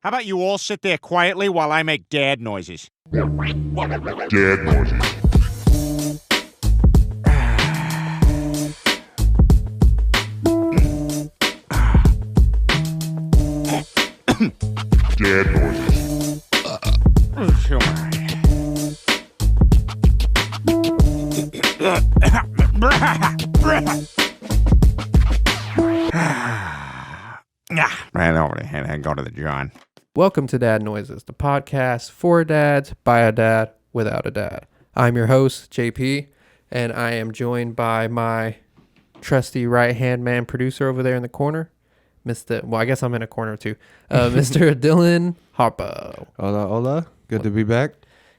How about you all sit there quietly while I make dad noises? Dad noises. Dad noises. Ran over there and go to the John. Welcome to Dad Noises, the podcast for dads, by a dad, without a dad. I'm your host, JP, and I am joined by my trusty right-hand man producer over there in the corner, I guess I'm in a corner too, Mr. Dylan Harpo. Hola. Good to be back.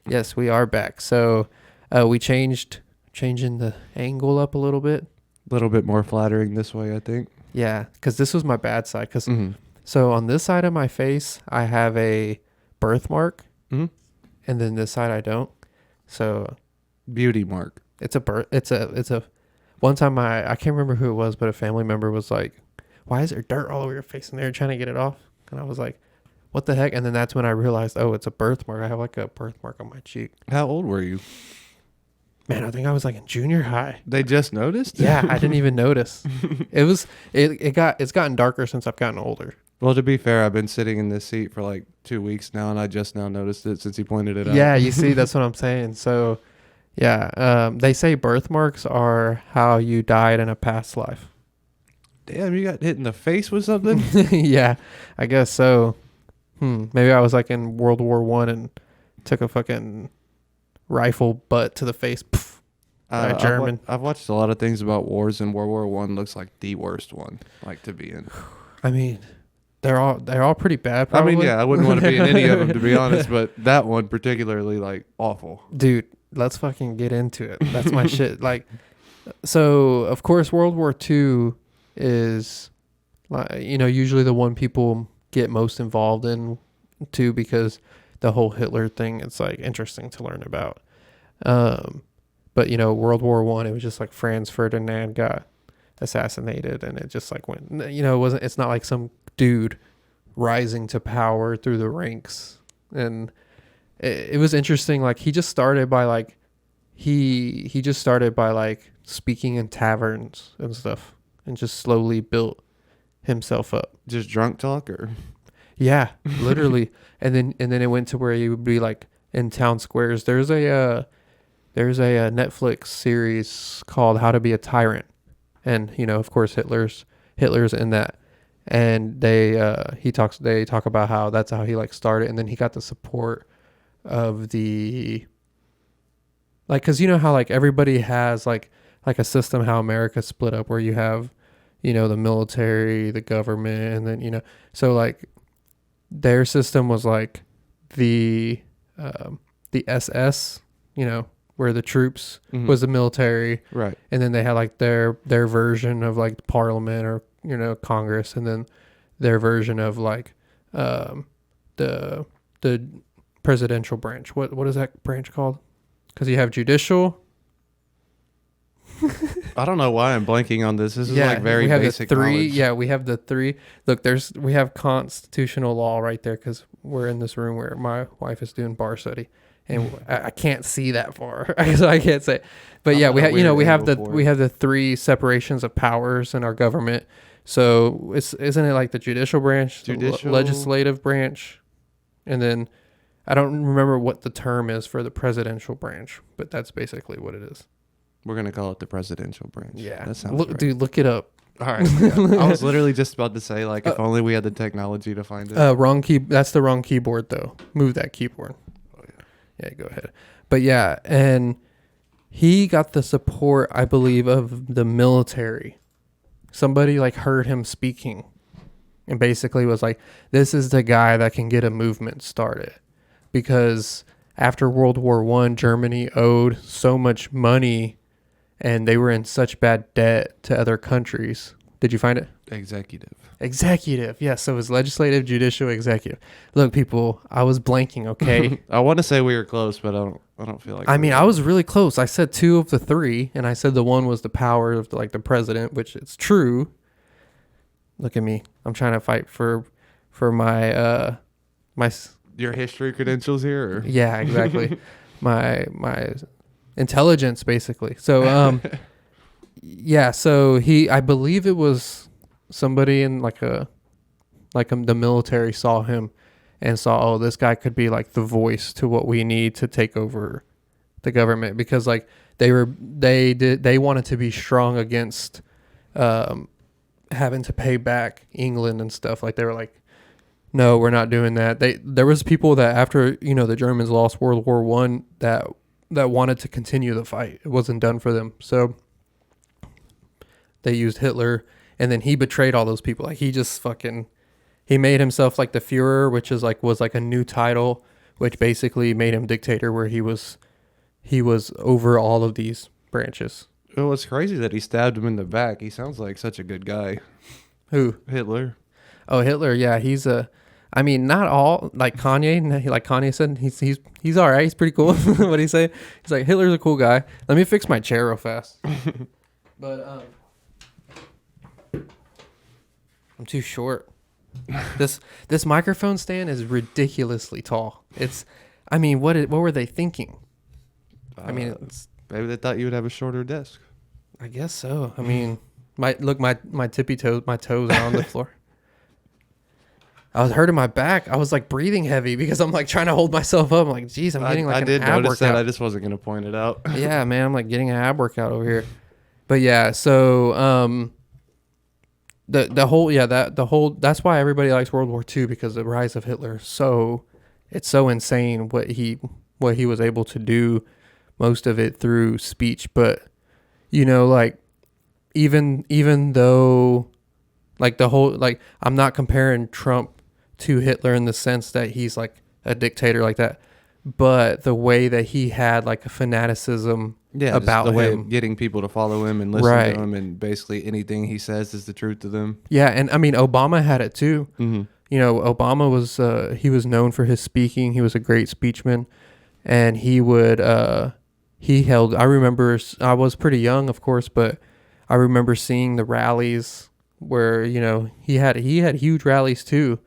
Yes, we are back. So we changing the angle up a little bit. A little bit more flattering this way, I think. Yeah, because this was my bad side. So on this side of my face, I have a birthmark, and then this side I don't. So Beauty mark. it's a. One time I can't remember who it was, but a family member was like, "Why is there dirt all over your face?" And they were trying to get it off, and I was like, "What the heck?" And then that's when I realized, oh, it's a birthmark. I have like a birthmark on my cheek. How old were you? Man, I think I was like in junior high. They just noticed? Yeah, I didn't even notice. It's gotten darker since I've gotten older. Well, to be fair, I've been sitting in this seat for like 2 weeks now, and I just now noticed it since he pointed it out. Yeah, you see, that's what I'm saying. So, yeah, they say birthmarks are how you died in a past life. Damn, you got hit in the face with something? Yeah, I guess so. Maybe I was like in World War I and took a fucking rifle butt to the face. By a German. I've watched a lot of things about wars, and World War I looks like the worst one, like, to be in. I mean, they're all pretty bad, probably. I mean, yeah, I wouldn't want to be in any of them, to be honest, but that one particularly, like, awful. Dude, let's fucking get into it. That's my shit. Like, so, of course, World War II is, like, usually the one people get most involved in, too, because the whole Hitler thing, it's, like, interesting to learn about. But, World War I, it was just, like, Franz Ferdinand got assassinated, and it just, like, went, it's not like some dude rising to power through the ranks. And it was interesting. Like, he just started by like speaking in taverns and stuff, and just slowly built himself up. Just drunk talk, or? Yeah, literally. and then it went to where he would be like in town squares. There's a Netflix series called How to Be a Tyrant, and of course Hitler's in that. And they talk about how that's how he like started, and then he got the support of the, like, because how like everybody has like a system, how America's split up, where you have the military, the government, and then so like their system was like the SS, where the troops was the military, right? And then they had like their version of like Parliament or Congress, and then their version of like the presidential branch. What is that branch called? Because you have judicial. I don't know why I'm blanking on this. This is like very basic knowledge. Yeah, we have the three. Look, we have constitutional law right there, because we're in this room where my wife is doing bar study, and I can't see that far, so I can't say. But yeah, we have the three separations of powers in our government. So isn't it like the judicial branch, the legislative branch, and then I don't remember what the term is for the presidential branch, but that's basically what it is. We're gonna call it the presidential branch. Yeah, that sounds right. Dude, look it up. All right. Yeah. I was literally just about to say, like, if only we had the technology to find it. Wrong key. That's the wrong keyboard, though. Move that keyboard. Oh yeah. Yeah, go ahead. But yeah, and he got the support, I believe, of the military. Somebody like heard him speaking, and basically was like, "This is the guy that can get a movement started," because after World War I, Germany owed so much money, and they were in such bad debt to other countries. Did you find it? Executive. Yeah, so it was legislative, judicial, executive. Look, people, I was blanking, okay? I want to say we were close, but I don't feel like I mean, I was really close. I said 2 of the 3, and I said the one was the power of like the president, which it's true. Look at me. I'm trying to fight for my Your history credentials here? Or? Yeah, exactly. my intelligence, basically. So, yeah. So I believe it was somebody in the military saw him and saw, oh, this guy could be like the voice to what we need to take over the government, because like they wanted to be strong against having to pay back England and stuff. Like they were like, no, we're not doing that. There was people that after, the Germans lost World War I that wanted to continue the fight. It wasn't done for them. So they used Hitler, and then he betrayed all those people. Like he just he made himself like the Führer, which was like a new title, which basically made him dictator, where he was over all of these branches. Well, it's crazy that he stabbed him in the back. He sounds like such a good guy. Who? Hitler. Oh, Hitler. Yeah, I mean, not all, like Kanye. Like Kanye said, he's all right. He's pretty cool. What did he say? He's like, Hitler's a cool guy. Let me fix my chair real fast. But I'm too short. This microphone stand is ridiculously tall. I mean, what were they thinking? I mean, maybe they thought you would have a shorter desk. I guess so. I mean, my tippy toes, my toes are on the floor. I was hurting my back. I was like breathing heavy because I'm like trying to hold myself up. I'm like, geez, I'm getting like an ab workout. I did notice that. I just wasn't going to point it out. Yeah, man. I'm like getting an ab workout over here. But yeah, so that's why everybody likes World War II, because the rise of Hitler. It's so insane what he was able to do, most of it through speech. But like even though like the whole, like, I'm not comparing Trump to Hitler in the sense that he's like a dictator like that, but the way that he had like a fanaticism about the way him, of getting people to follow him and listen to him, and basically anything he says is the truth to them. Yeah, and I mean Obama had it too. Mm-hmm. Obama was he was known for his speaking. He was a great speechman, and he would he held. I remember I was pretty young, of course, but I remember seeing the rallies where he had huge rallies too.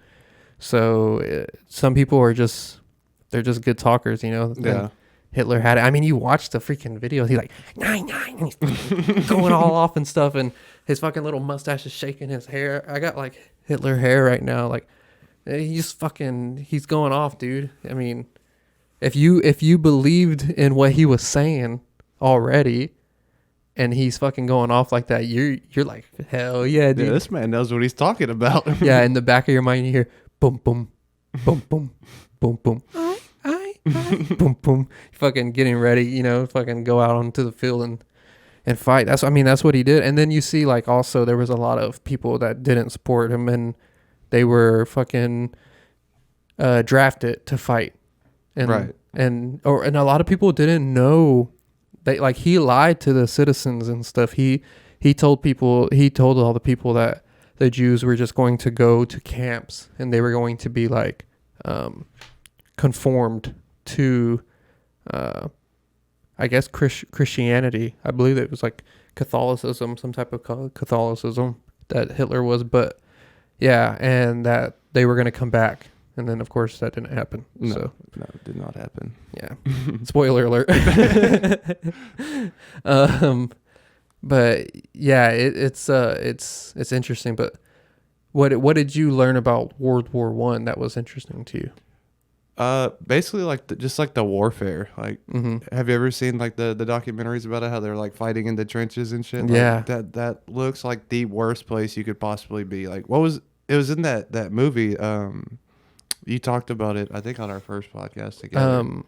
So some people are they're just good talkers, Yeah. And Hitler had it. I mean, you watch the freaking video. He's like 9-9, and he's going all off and stuff, and his fucking little mustache is shaking. His hair. I got like Hitler hair right now. Like he's going off, dude. I mean, if you believed in what he was saying already, and he's fucking going off like that, you're like, hell yeah, dude. Yeah, this man knows what he's talking about. Yeah, in the back of your mind, you hear boom, boom, boom, boom, boom, boom, boom, boom. Fucking getting ready, fucking go out onto the field and fight. That's what he did. And then you see, like, also there was a lot of people that didn't support him, and they were fucking drafted to fight. And, right. And a lot of people didn't know. He lied to the citizens and stuff. He told all the people that the Jews were just going to go to camps, and they were going to be like conformed to I guess Christianity. I believe it was like Catholicism, some type of Catholicism that Hitler was. But yeah, and that they were going to come back. And then, of course, that didn't happen. No, it did not happen. Yeah. Spoiler alert. But yeah, it's interesting. But what did you learn about World War I that was interesting to you? Basically just the warfare. Like, have you ever seen like the documentaries about it? How they're like fighting in the trenches and shit. Yeah. Like, that looks like the worst place you could possibly be. Like, it was in that movie. You talked about it, I think, on our first podcast together.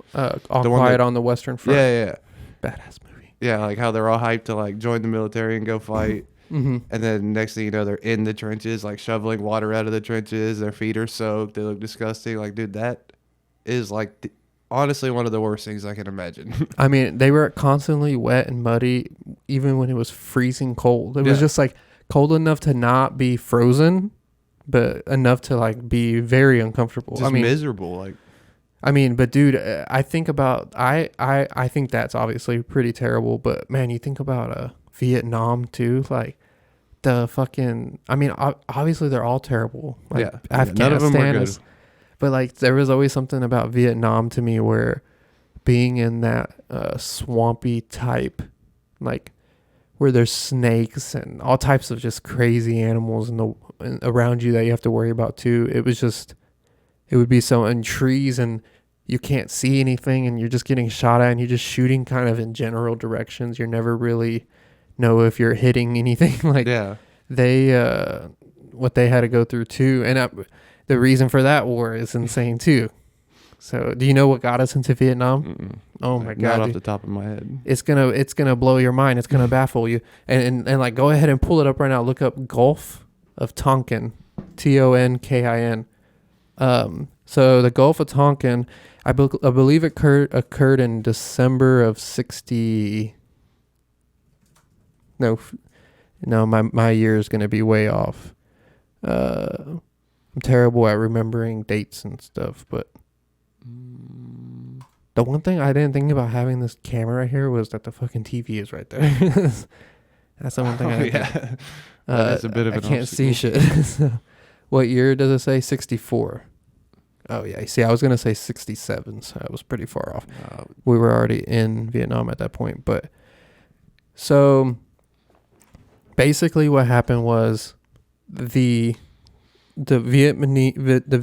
All Quiet on the Western Front. Yeah. Badass movie. Yeah, like how they're all hyped to like join the military and go fight. Mm-hmm. And then next thing you know, they're in the trenches, like shoveling water out of the trenches. Their feet are soaked. They look disgusting. Like, dude, that is like honestly one of the worst things I can imagine. I mean, they were constantly wet and muddy, even when it was freezing cold. It was just like cold enough to not be frozen, but enough to like be very uncomfortable. Just miserable. Like, I mean, but dude, I think about I think that's obviously pretty terrible. But man, you think about Vietnam too, like the fucking. I mean, obviously they're all terrible. Like, yeah, none of them are good. But like there was always something about Vietnam to me where being in that swampy type, like where there's snakes and all types of just crazy animals around you that you have to worry about too. It would be so, and trees, and you can't see anything, and you're just getting shot at, and you're just shooting kind of in general directions. You're never really know if you're hitting anything. Like Yeah. they what they had to go through too, and the reason for that war is insane too. So do you know what got us into Vietnam? Mm-mm. Oh my Not god, off dude. the top of my head. It's gonna blow your mind. It's gonna baffle you. And like go ahead and pull it up right now. Look up Gulf of Tonkin, Tonkin. So the Gulf of Tonkin, I believe it occurred in December of 60. No, my year is gonna be way off. I'm terrible at remembering dates and stuff, but the one thing I didn't think about having this camera right here was that the fucking TV is right there. That's the one thing I didn't think. That is a bit of I an can't see obstacle. shit. So, what year does it say? 64. Oh yeah, see, I was gonna say 67, so I was pretty far off. We were already in Vietnam at that point, but so basically, what happened was the Vietnamese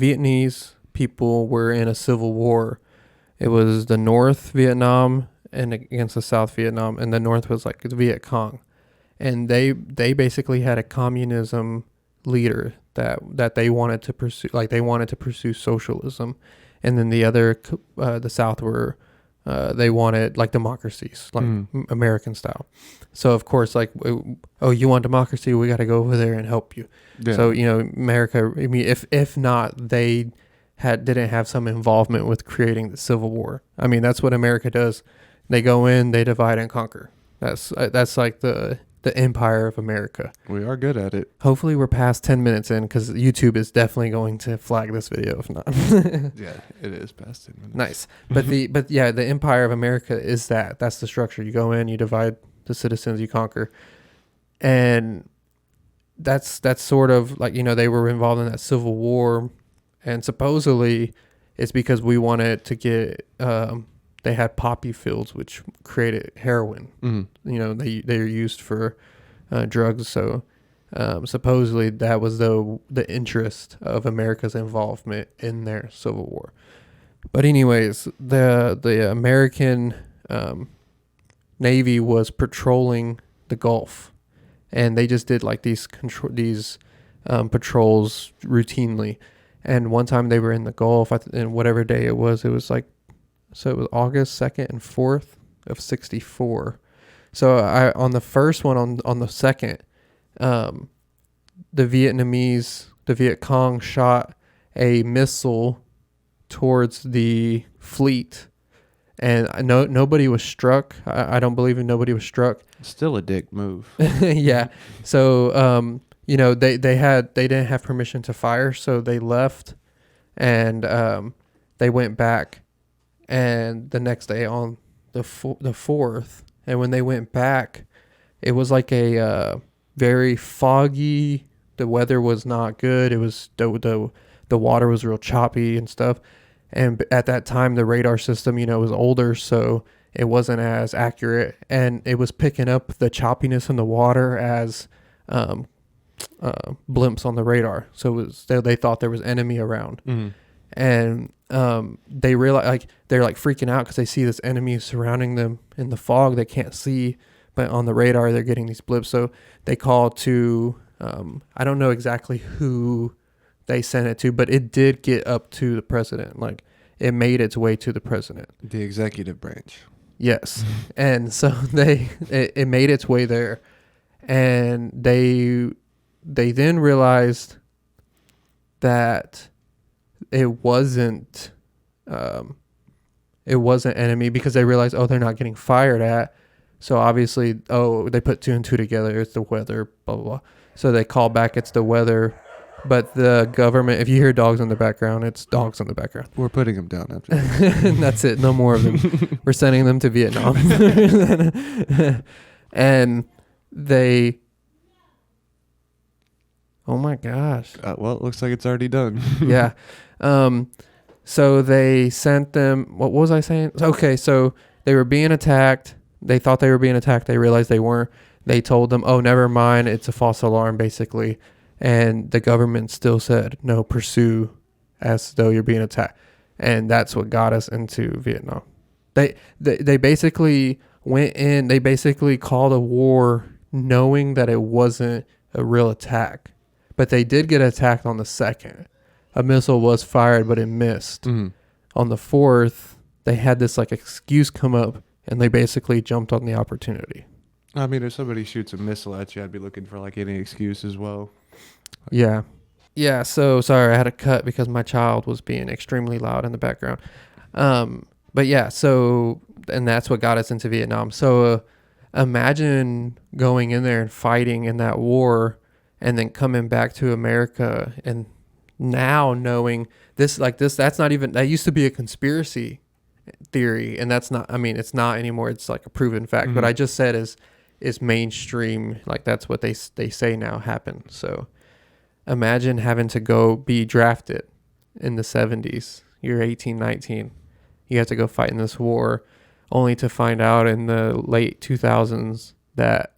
people were in a civil war. It was the North Vietnam and against the South Vietnam, and the North was like the Viet Cong, and they basically had a communism leader that they wanted to pursue, like they wanted to pursue socialism, and then the South were they wanted like democracies, like American style. So of course, like, oh, you want democracy? We got to go over there and help you. Yeah. So America. I mean, if not, they didn't have some involvement with creating the Civil War. I mean, that's what America does. They go in, they divide and conquer. That's like the empire of America. We are good at it. Hopefully, we're past 10 minutes in because YouTube is definitely going to flag this video if not. Yeah, it is past 10 minutes. Nice. But the empire of America is that's the structure. You go in, you divide the citizens, you conquer. And that's sort of like, they were involved in that Civil War, and supposedly it's because we wanted to get they had poppy fields which created heroin. Mm-hmm. They are used for drugs, so supposedly that was the interest of America's involvement in their Civil War. But anyways, the American Navy was patrolling the Gulf, and they just did like these patrols routinely. And one time they were in the Gulf, and whatever day it was like, so it was August 2nd and 4th of 64. So on the first one, on the second, the Viet Cong shot a missile towards the fleet, and nobody was struck. I don't believe nobody was struck. Still a dick move. Yeah. So they didn't have permission to fire, so they left, and they went back, and the next day on the 4th, and when they went back, it was like a very foggy. The weather was not good. It was the water was real choppy and stuff, and at that time the radar system was older, so it wasn't as accurate, and it was picking up the choppiness in the water as blimps on the radar. So they thought there was enemy around. Mm-hmm. And they realize, like, they're like freaking out because they see this enemy surrounding them in the fog they can't see, but on the radar they're getting these blips. So they call to I don't know exactly who they sent it to, but it did get up to the president. Like, it made its way to the president. The executive branch. Yes. And so it made its way there, and they then realized that it wasn't enemy, because they realized, they're not getting fired at. So obviously, they put two and two together. It's the weather, blah, blah, blah. So they call back, it's the weather. But the government, if you hear dogs in the background, it's dogs in the background. We're putting them down after this. And that's it. No more of them. We're sending them to Vietnam. And they... Oh my gosh. Well, it looks like it's already done. Yeah. So they sent them. What was I saying? Okay, so they were being attacked. They thought they were being attacked. They realized they weren't. They told them, "Oh, never mind. It's a false alarm, basically." And the government still said, "No, pursue," as though you're being attacked. And that's what got us into Vietnam. They basically went in. They basically called a war, knowing that it wasn't a real attack. But they did get attacked on the 2nd. A missile was fired, but it missed. On the 4th, they had this like excuse come up, and they basically jumped on the opportunity. I mean, if somebody shoots a missile at you, I'd be looking for like any excuse as well. Yeah. Yeah, so sorry, I had to cut because my child was being extremely loud in the background. But yeah, so, and that's what got us into Vietnam. So imagine going in there and fighting in that war and then coming back to America and now knowing this, that's not even, that used to be a conspiracy theory. And that's not, I mean, it's not anymore. It's like a proven fact. But I just said is mainstream. Like that's what they say now happened. So imagine having to go be drafted in the 70s. You're 18, 19. You have to go fight in this war only to find out in the late 2000s that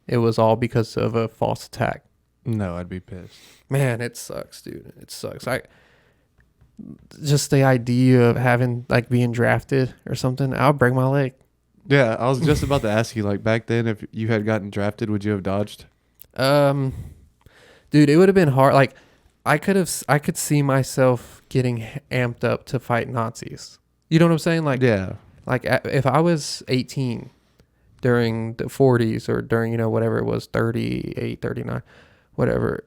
it was all because of a false attack. No, I'd be pissed. Man, it sucks, dude. It sucks. Just the idea of having like being drafted or something, I'll break my leg. Yeah, I was just about to ask you, like back then, if you had gotten drafted, would you have dodged? Dude, it would have been hard. Like I could see myself getting amped up to fight Nazis. You know what I'm saying? Like, yeah. Like if I was 18 during the 40s or during, you know, whatever it was, 38, 39, whatever.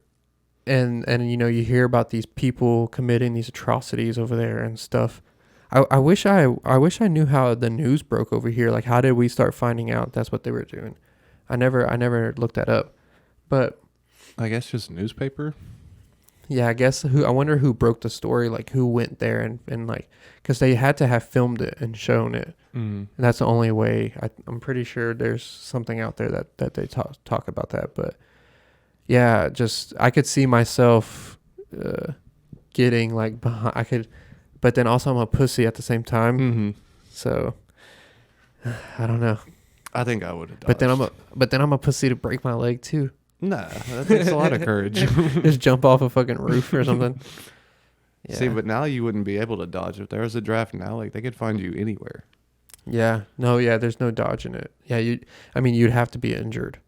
And you hear about these people committing these atrocities over there and stuff. I wish I knew how the news broke over here. Like, how did we start finding out that's what they were doing? I never looked that up. But I guess just newspaper. Yeah, I wonder who broke the story, like who went there and like, because they had to have filmed it and shown it. And that's the only way. I'm pretty sure there's something out there that they talk about that. But yeah, just I could see myself getting like behind. But then also I'm a pussy at the same time. So I don't know. I think I would have dodged. But then I'm a pussy to break my leg too. Nah, that takes a lot of courage. Just jump off a fucking roof or something. Yeah. See, but now you wouldn't be able to dodge. If there was a draft now, like they could find you anywhere. Yeah. No, yeah, there's no dodging it. Yeah, you'd have to be injured.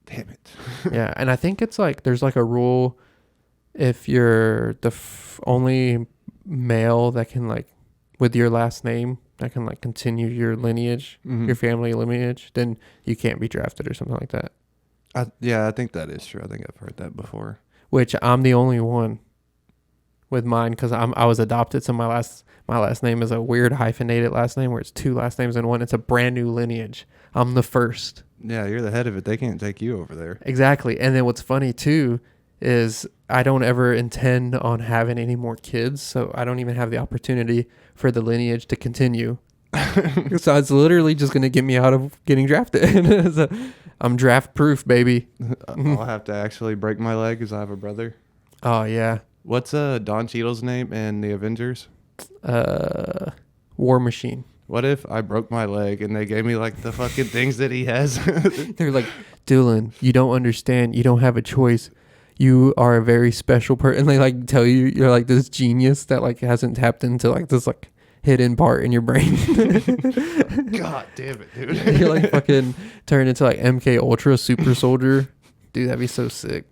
Damn it. Yeah, and I think it's like there's like a rule if you're the only male that can like with your last name that can like continue your lineage, your family lineage, then you can't be drafted or something like that. I think that is true. I think I've heard that before. Which I'm the only one with mine because I was adopted, so my last name is a weird hyphenated last name where it's two last names in one. It's a brand new lineage. I'm the first. Yeah, you're the head of it. They can't take you over there. Exactly. And then what's funny too is I don't ever intend on having any more kids, so I don't even have the opportunity for the lineage to continue. So it's literally just going to get me out of getting drafted. So I'm draft proof, baby. I'll have to actually break my leg because I have a brother. Oh, yeah. What's Don Cheadle's name in the Avengers? War Machine. What if I broke my leg and they gave me like the fucking things that he has? They're like, Dylan, you don't understand. You don't have a choice. You are a very special person. And they like tell you you're like this genius that like hasn't tapped into like this like hidden part in your brain. God damn it, dude. You're like fucking turned into like MK Ultra super soldier. Dude, that'd be so sick.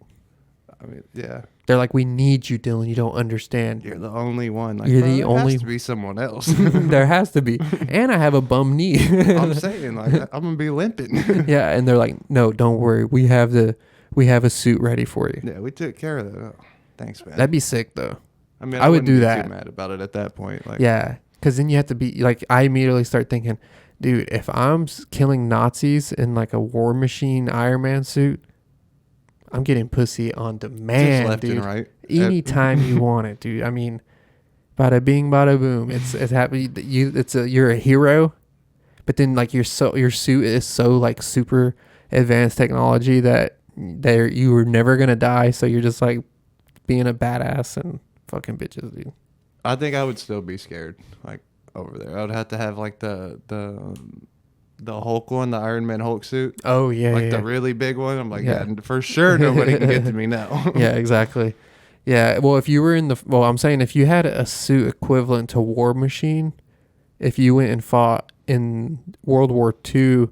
I mean, yeah. They're like, we need you, Dylan. You don't understand. You're the only one. Like, You're bro, the there only. has to be someone else. There has to be. And I have a bum knee. I'm saying, like, I'm gonna be limping. Yeah, and they're like, no, don't worry. We have a suit ready for you. Yeah, we took care of that. Oh, thanks, man. That'd be sick, though. I mean, I would wouldn't do be that. Too mad about it at that point. Like, Yeah, because then you have to be like, I immediately start thinking, dude, if I'm killing Nazis in like a War Machine Iron Man suit, I'm getting pussy on demand, just left dude. and right. Anytime you want it, dude. I mean, bada bing, bada boom. It's happy. You're a hero, but then like your suit is so like super advanced technology that you were never gonna die. So you're just like being a badass and fucking bitches, dude. I think I would still be scared, like over there. I would have to have like the Hulk one, the Iron Man Hulk suit, Oh yeah, like yeah, the yeah. really big one. I'm like, Yeah. yeah, for sure nobody can get to me now. Yeah, exactly. Yeah, well, if you were in the, well, I'm saying if you had a suit equivalent to War Machine, if you went and fought in World War II,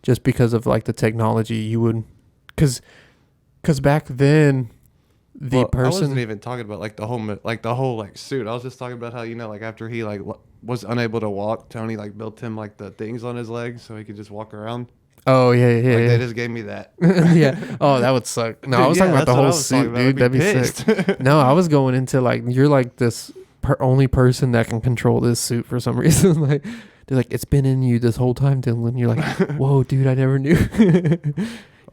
just because of like the technology, you would, because back then, the Well, I wasn't person, even talking about like the whole like suit. I was just talking about how, you know, like after he like was unable to walk, Tony like built him like the things on his legs so he could just walk around. oh yeah, yeah, Like yeah. they just gave me that. Yeah. Oh, that would suck. No, I was Yeah, talking about that's the what I whole was talking suit, about. dude. I'd That'd be sick. pissed. No, I was going into like you're like this only person that can control this suit for some reason. Like they're like it's been in you this whole time, Dylan. You're like, whoa, dude, I never knew.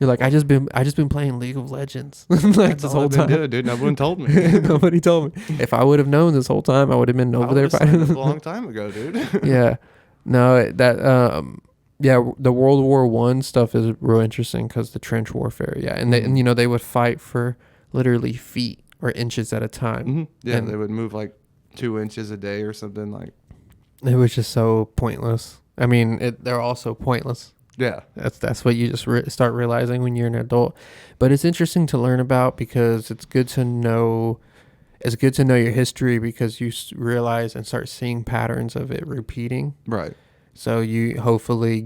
You're like I just been playing League of Legends like That's this all whole I've been time. doing, dude. No one told me. Nobody told me. If I would have known this whole time, I would have been I over there would've signed up fighting. a long time ago, dude. Yeah. No, yeah, the World War One stuff is real interesting because the trench warfare. Yeah, and they, and you know, they would fight for literally feet or inches at a time. Mhm. Yeah, And they would move like 2 inches a day or something. Like, it was just so pointless. I mean, they're also pointless. yeah, That's what you just start realizing when you're an adult. But it's interesting to learn about because it's good to know. It's good to know your history because you realize and start seeing patterns of it repeating. right. So you hopefully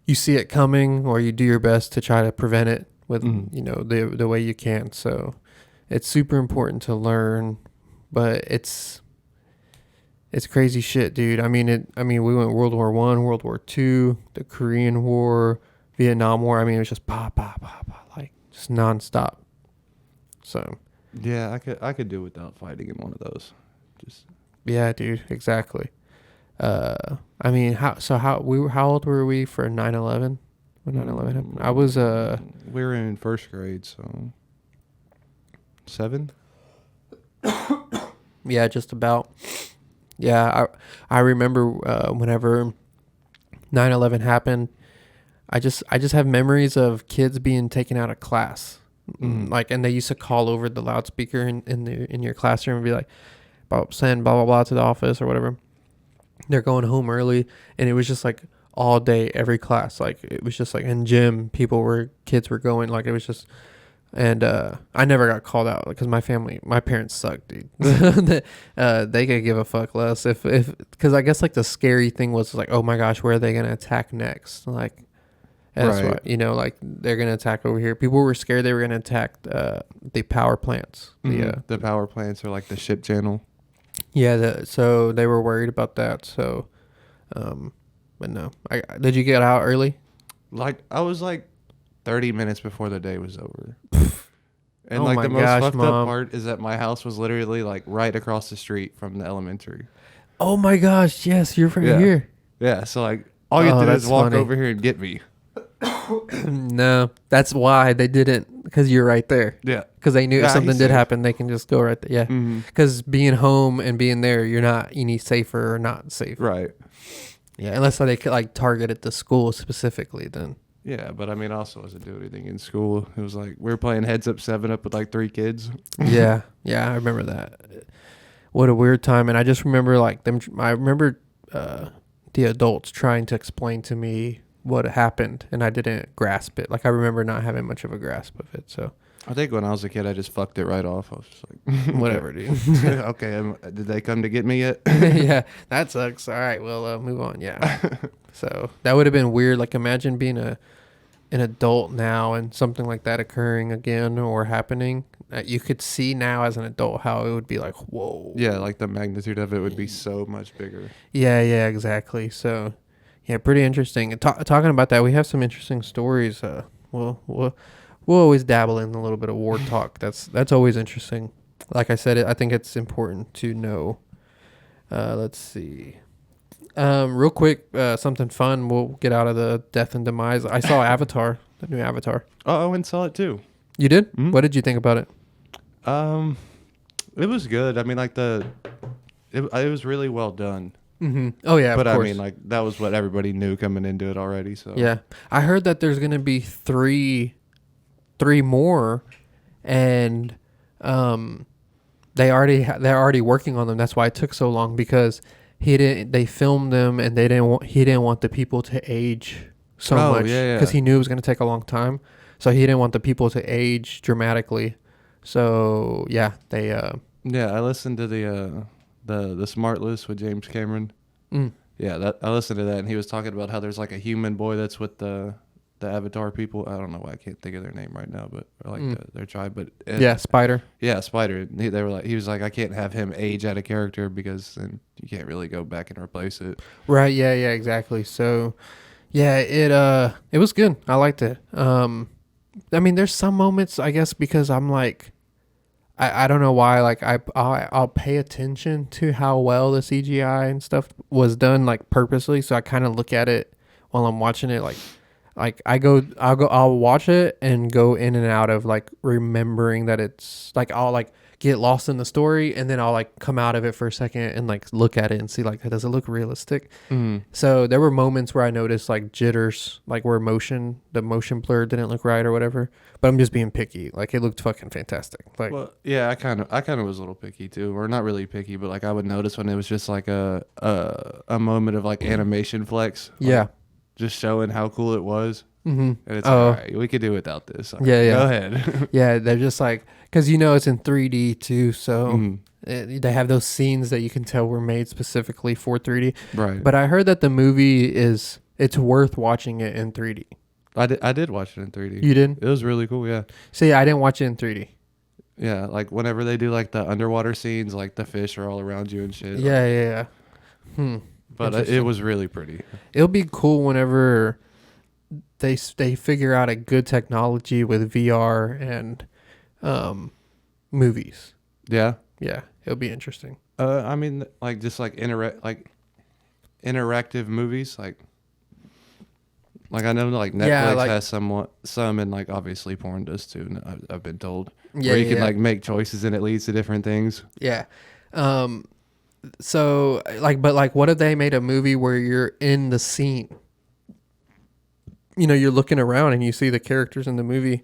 you see it coming, or you do your best to try to prevent it with you know the way you can. So it's super important to learn, but it's crazy shit, dude. I mean we went World War One, World War Two, the Korean War, Vietnam War. I mean it was just pop, pop, pop, pop, like just nonstop. So Yeah, I could do without fighting in one of those. Just yeah, dude, exactly. I mean, how old were we for 9/11 when 9/11 happened? I was we were in first grade, so 7. yeah, just about. Yeah, I remember whenever 9/11 happened, I just have memories of kids being taken out of class. Like, and they used to call over the loudspeaker in your classroom and be like, send blah blah blah to the office or whatever. They're going home early, and it was just like all day, every class. Like it was just like in gym, kids were going. Like it was just, and I never got called out because my parents sucked, dude. They could give a fuck less if because I guess like the scary thing was like, oh my gosh, where are they gonna attack next? Like that's Right. what, you know, like they're gonna attack over here. People were scared they were gonna attack the power plants. The power plants are like the ship channel. Yeah, so they were worried about that. So, but no, did you get out early? Like I was like 30 minutes before the day was over. And Oh like my the most gosh, fucked Mom. up part is that my house was literally like right across the street from the elementary. Oh my gosh, yes, you're right Yeah. here. Yeah, so like all you have to do that's is walk funny. over here and get me. No, that's why they didn't, because you're right there. Yeah. Because they knew Yeah, if something he's did safe. happen, they can just go right there. Yeah. Because being home and being there, you're not any safer or not safe. Right. Yeah, unless they could like target at the school specifically, then. Yeah, but I mean, I also wasn't doing anything in school. It was like we were playing heads up 7-up with like 3 kids. Yeah, I remember that. What a weird time. And I just remember like them. I remember the adults trying to explain to me what happened, and I didn't grasp it. Like I remember not having much of a grasp of it. So I think when I was a kid, I just fucked it right off. I was just like, whatever, dude. okay, did they come to get me yet? Yeah, that sucks. All right, we'll move on. Yeah. So that would have been weird. Like imagine being an adult now and something like that occurring again or happening. You could see now as an adult how it would be like, whoa. Yeah, like the magnitude of it would be so much bigger. Yeah, exactly. So, yeah, pretty interesting. And talking about that, we have some interesting stories. We'll always dabble in a little bit of war talk. That's always interesting. Like I said, I think it's important to know. Let's see. Real quick, something fun. We'll get out of the death and demise. I saw Avatar, the new Avatar. Oh, and saw it too. You did? Mhm. What did you think about it? It was good. I mean, like it was really well done. Mm-hmm. Oh yeah, But of I course. mean, like that was what everybody knew coming into it already. So Yeah, I heard that there's gonna be three more, and they're already working on them. That's why it took so long, because they filmed them and he didn't want the people to age so much, because he knew it was going to take a long time. So he didn't want the people to age dramatically. So yeah, they I listened to the Smart List with James Cameron. Yeah, I listened to that, and he was talking about how there's like a human boy that's with the Avatar people. I don't know why I can't think of their name right now, but or like their tribe. But Spider. Yeah, Spider. He was like, I can't have him age out of character, because then you can't really go back and replace it. Right. Yeah. Exactly. So yeah, it was good. I liked it. I mean, there's some moments, I guess, because I'm like, I don't know why, like I'll pay attention to how well the CGI and stuff was done, like purposely. So I kind of look at it while I'm watching it, like I'll watch it and go in and out of like remembering that it's like, I'll like get lost in the story, and then I'll like come out of it for a second and like look at it and see like, does it look realistic? So there were moments where I noticed like jitters, like where the motion blur didn't look right or whatever, but I'm just being picky. Like it looked fucking fantastic. Like, well, yeah, I kind of was a little picky too, or not really picky, but like I would notice when it was just like a moment of like animation flex. Like, just showing how cool it was. And it's all right, we could do without this. Right, yeah. Go ahead. Yeah, they're just like, because it's in 3D too, so they have those scenes that you can tell were made specifically for 3D. Right. But I heard that the movie it's worth watching it in 3D. I did watch it in 3D. You did? It was really cool, yeah. See, I didn't watch it in 3D. Yeah, like whenever they do like the underwater scenes, like the fish are all around you and shit. Yeah. But it was really pretty. It'll be cool whenever they figure out a good technology with VR and movies. Yeah. Yeah, it'll be interesting. I mean, like just like interactive movies, like I know like Netflix has some, and like obviously porn does too. And I've been told where you can like make choices and it leads to different things. Yeah. So like, but like, what if they made a movie where you're in the scene? You're looking around and you see the characters in the movie,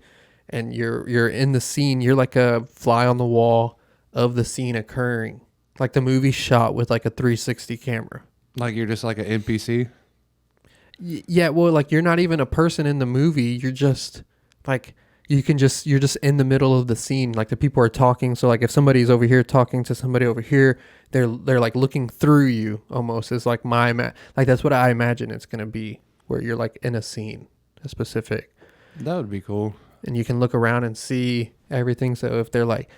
and you're in the scene. You're like a fly on the wall of the scene occurring. Like the movie shot with like a 360 camera. Like you're just like an NPC. Yeah, well, like you're not even a person in the movie. You're just like you're just in the middle of the scene. Like the people are talking. So like if somebody's over here talking to somebody over here, they're like looking through you almost. It's like like that's what I imagine it's gonna be, where you're like in a scene, a specific. That would be cool. And you can look around and see everything. So if they're like,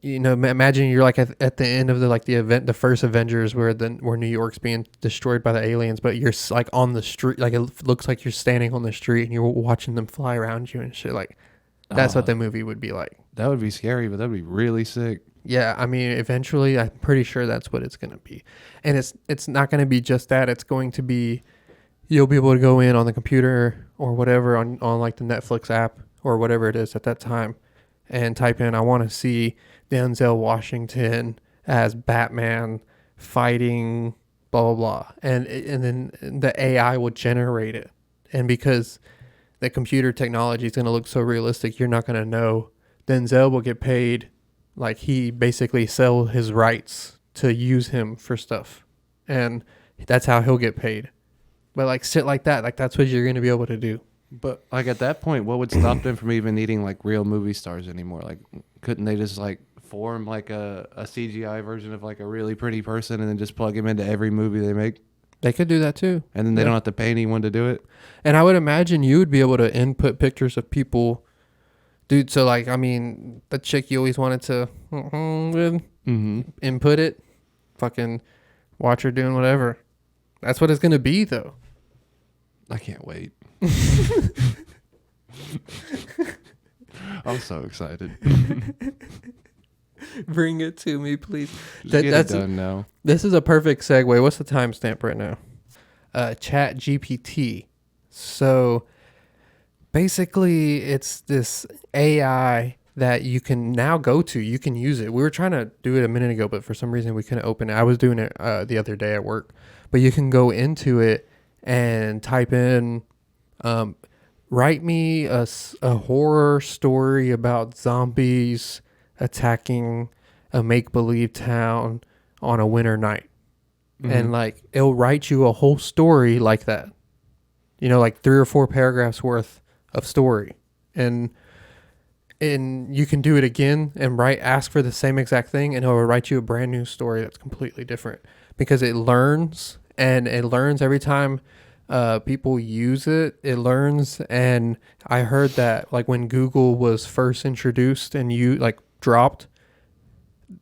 imagine you're like at the end of the first Avengers, where New York's being destroyed by the aliens, but you're like on the street, like it looks like you're standing on the street and you're watching them fly around you and shit. Like that's what the movie would be like. That would be scary, but that'd be really sick. Yeah, I mean, eventually, I'm pretty sure that's what it's gonna be, and it's not gonna be just that. It's going to be, you'll be able to go in on the computer or whatever on like the Netflix app or whatever it is at that time, and type in, I want to see Denzel Washington as Batman fighting blah blah blah, and then the AI will generate it. And because the computer technology is going to look so realistic, you're not going to know. Denzel will get paid, like he basically sell his rights to use him for stuff, and that's how he'll get paid. But like shit like that, like that's what you're going to be able to do. But like at that point, what would stop them from even needing like real movie stars anymore? Like couldn't they just like form like a CGI version of like a really pretty person and then just plug him into every movie they make? They could do that too. And then they don't have to pay anyone to do it. And I would imagine you would be able to input pictures of people. Dude, so like, I mean, the chick you always wanted to input it, fucking watch her doing whatever. That's what it's going to be though. I can't wait. I'm so excited. Bring it to me, please. That's done now. This is a perfect segue. What's the timestamp right now? Chat GPT. So basically, it's this AI that you can now go to. You can use it. We were trying to do it a minute ago, but for some reason we couldn't open it. I was doing it the other day at work. But you can go into it and type in, write me a horror story about zombies attacking a make-believe town on a winter night. Mhm. And like it'll write you a whole story like that, like 3 or 4 paragraphs worth of story. And you can do it again and ask for the same exact thing, and it'll write you a brand new story that's completely different, because it learns, and it learns every time people use it. It learns. And I heard that like when Google was first introduced and you like dropped,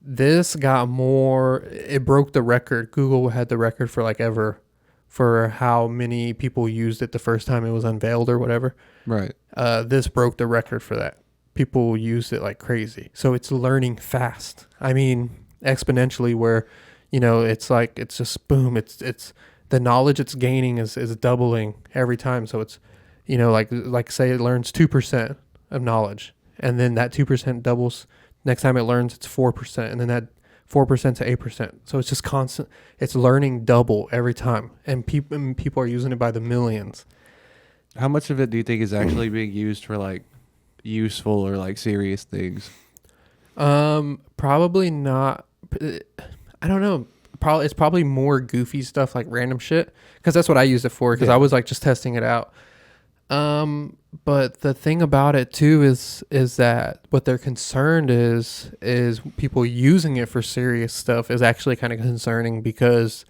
this got more, it broke the record. Google had the record for like ever for how many people used it the first time it was unveiled or whatever. Right. This broke the record for that. People used it like crazy. So it's learning fast. I mean, exponentially, where, it's like, it's just boom. It's the knowledge it's gaining is doubling every time. So it's, like say it learns 2% of knowledge, and then that 2% doubles. Next time it learns, it's 4%, and then that 4% to 8%. So it's just constant. It's learning double every time, and people are using it by the millions. How much of it do you think is actually being used for like useful or like serious things? Probably not. I don't know. It's probably more goofy stuff, like random shit, because that's what I used it for, because I was like just testing it out. But the thing about it too is that what they're concerned is people using it for serious stuff is actually kind of concerning, because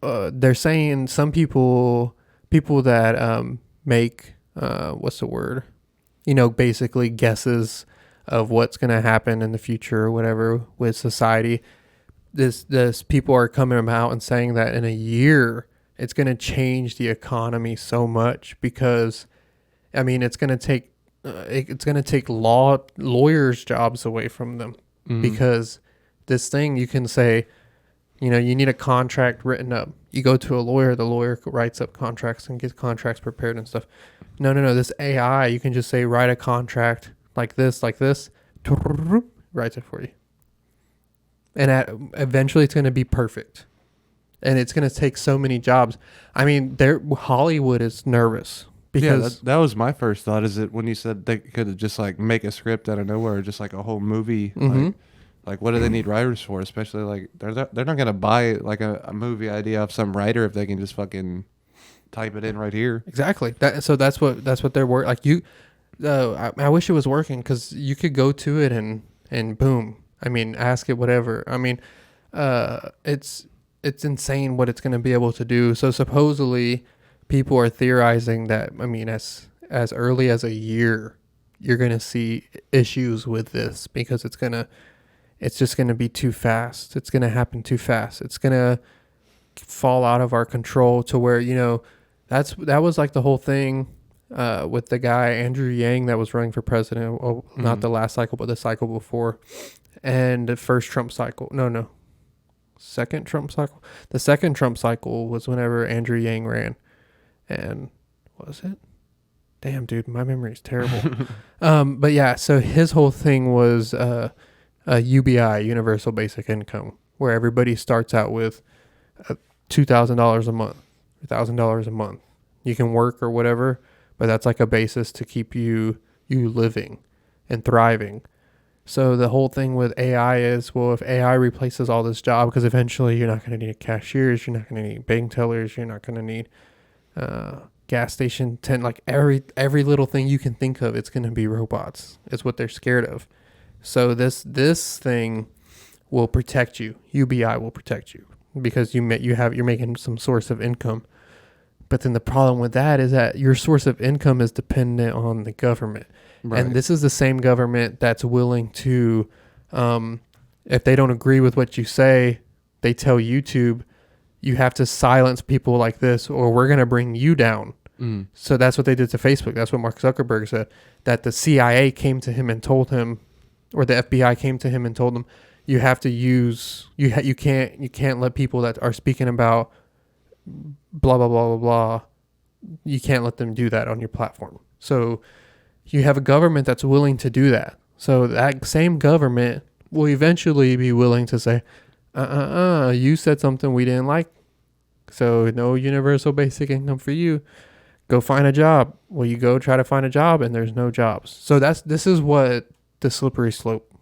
they're saying some people that make what's the word, basically guesses of what's going to happen in the future or whatever with society. This people are coming out and saying that in a year it's going to change the economy so much, because I mean it's going to take lawyers' jobs away from them. Mhm. Because this thing, you can say, you need a contract written up. You go to a lawyer, the lawyer writes up contracts and gets contracts prepared and stuff. No, this AI, you can just say, write a contract like this, writes it for you. And eventually it's going to be perfect. And it's going to take so many jobs. I mean, Hollywood is nervous. Because that was my first thought, is that when you said they could just like make a script out of nowhere, just like a whole movie, like what do they need writers for? Especially like they're not going to buy like a movie idea of some writer if they can just fucking type it in right here. Exactly. So that's what they're like. I wish it was working, because you could go to it and boom. I mean, ask it whatever. I mean, it's insane what it's going to be able to do. So supposedly, people are theorizing that, I mean, as early as a year, you're going to see issues with this, because it's just going to be too fast. It's going to happen too fast. It's going to fall out of our control to where, that was like the whole thing with the guy, Andrew Yang, that was running for president. Well, not the last cycle, but the cycle before. And the first Trump cycle. No. Second Trump cycle. The second Trump cycle was whenever Andrew Yang ran. And was it? Damn, dude, my memory is terrible. But yeah, so his whole thing was a UBI, Universal Basic Income, where everybody starts out with $2,000 a month, $1,000 a month. You can work or whatever, but that's like a basis to keep you living and thriving. So the whole thing with AI is, well, if AI replaces all this job, because eventually you're not going to need cashiers, you're not going to need bank tellers, you're not going to need gas station like every little thing you can think of, it's going to be robots. It's what they're scared of. So this thing will protect you. UBI will protect you, because you're making some source of income. But then the problem with that is that your source of income is dependent on the government. Right. And this is the same government that's willing to, if they don't agree with what you say, they tell YouTube, you have to silence people like this, or we're going to bring you down. So that's what they did to Facebook. That's what Mark Zuckerberg said, that the CIA came to him and told him, or the FBI came to him and told him, you have to use, you can't let people that are speaking about blah, blah, blah, blah, blah. You can't let them do that on your platform. So you have a government that's willing to do that. So that same government will eventually be willing to say, you said something we didn't like, so no universal basic income for you. Go find a job. Well, you go try to find a job and there's no jobs. So this is what the slippery slope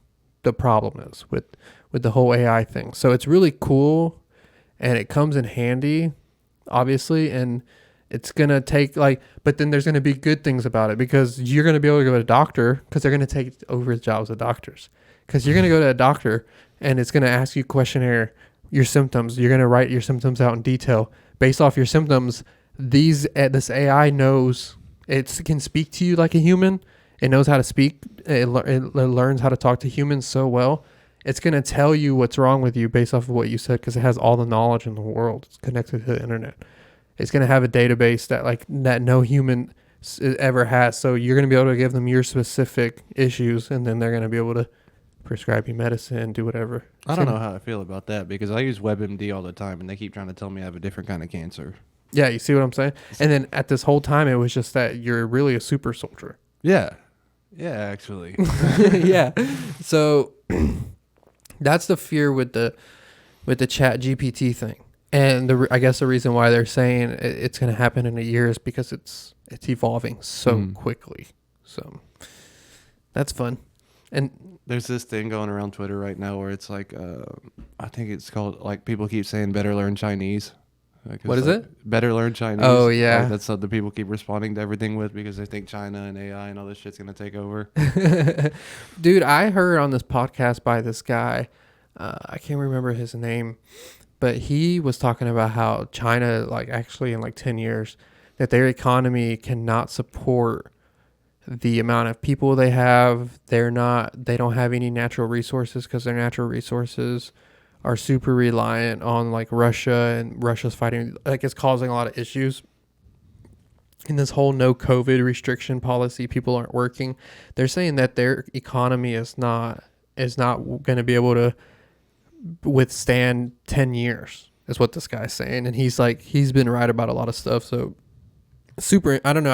the problem is with the whole AI thing. So it's really cool, and it comes in handy, obviously, and it's gonna take but then there's gonna be good things about it, because you're gonna be able to go to a doctor, because they're gonna take over the jobs of doctors, because you're gonna go to a doctor and it's gonna ask you questionnaire, your symptoms. You're gonna write your symptoms out in detail based off your symptoms. This AI knows, it can speak to you like a human. It knows how to speak. It learns how to talk to humans so well. It's going to tell you what's wrong with you based off of what you said, because it has all the knowledge in the world. It's connected to the internet. It's going to have a database that no human ever has. So you're going to be able to give them your specific issues, and then they're going to be able to prescribe you medicine, do whatever. I don't know how I feel about that, because I use WebMD all the time, and they keep trying to tell me I have a different kind of cancer. Yeah, you see what I'm saying? And then at this whole time, it was just that you're really a super soldier. Yeah. Yeah, actually. Yeah. So that's the fear with the Chat GPT thing. And I guess the reason why they're saying it's going to happen in a year is because it's evolving so quickly. So that's fun. And there's this thing going around Twitter right now where it's like, I think it's called, like, people keep saying better learn Chinese. What is it? Better learn Chinese. Oh, yeah. That's something people keep responding to everything with, because they think China and AI and all this shit's going to take over. Dude, I heard on this podcast by this guy, I can't remember his name, but he was talking about how China, actually in 10 years, that their economy cannot support the amount of people they have. They don't have any natural resources, because their natural resources are super reliant on Russia, and Russia's fighting, it's causing a lot of issues. In this whole no COVID restriction policy, people aren't working. They're saying that their economy is not going to be able to withstand 10 years, is what this guy's saying. And he's been right about a lot of stuff. So super, I don't know.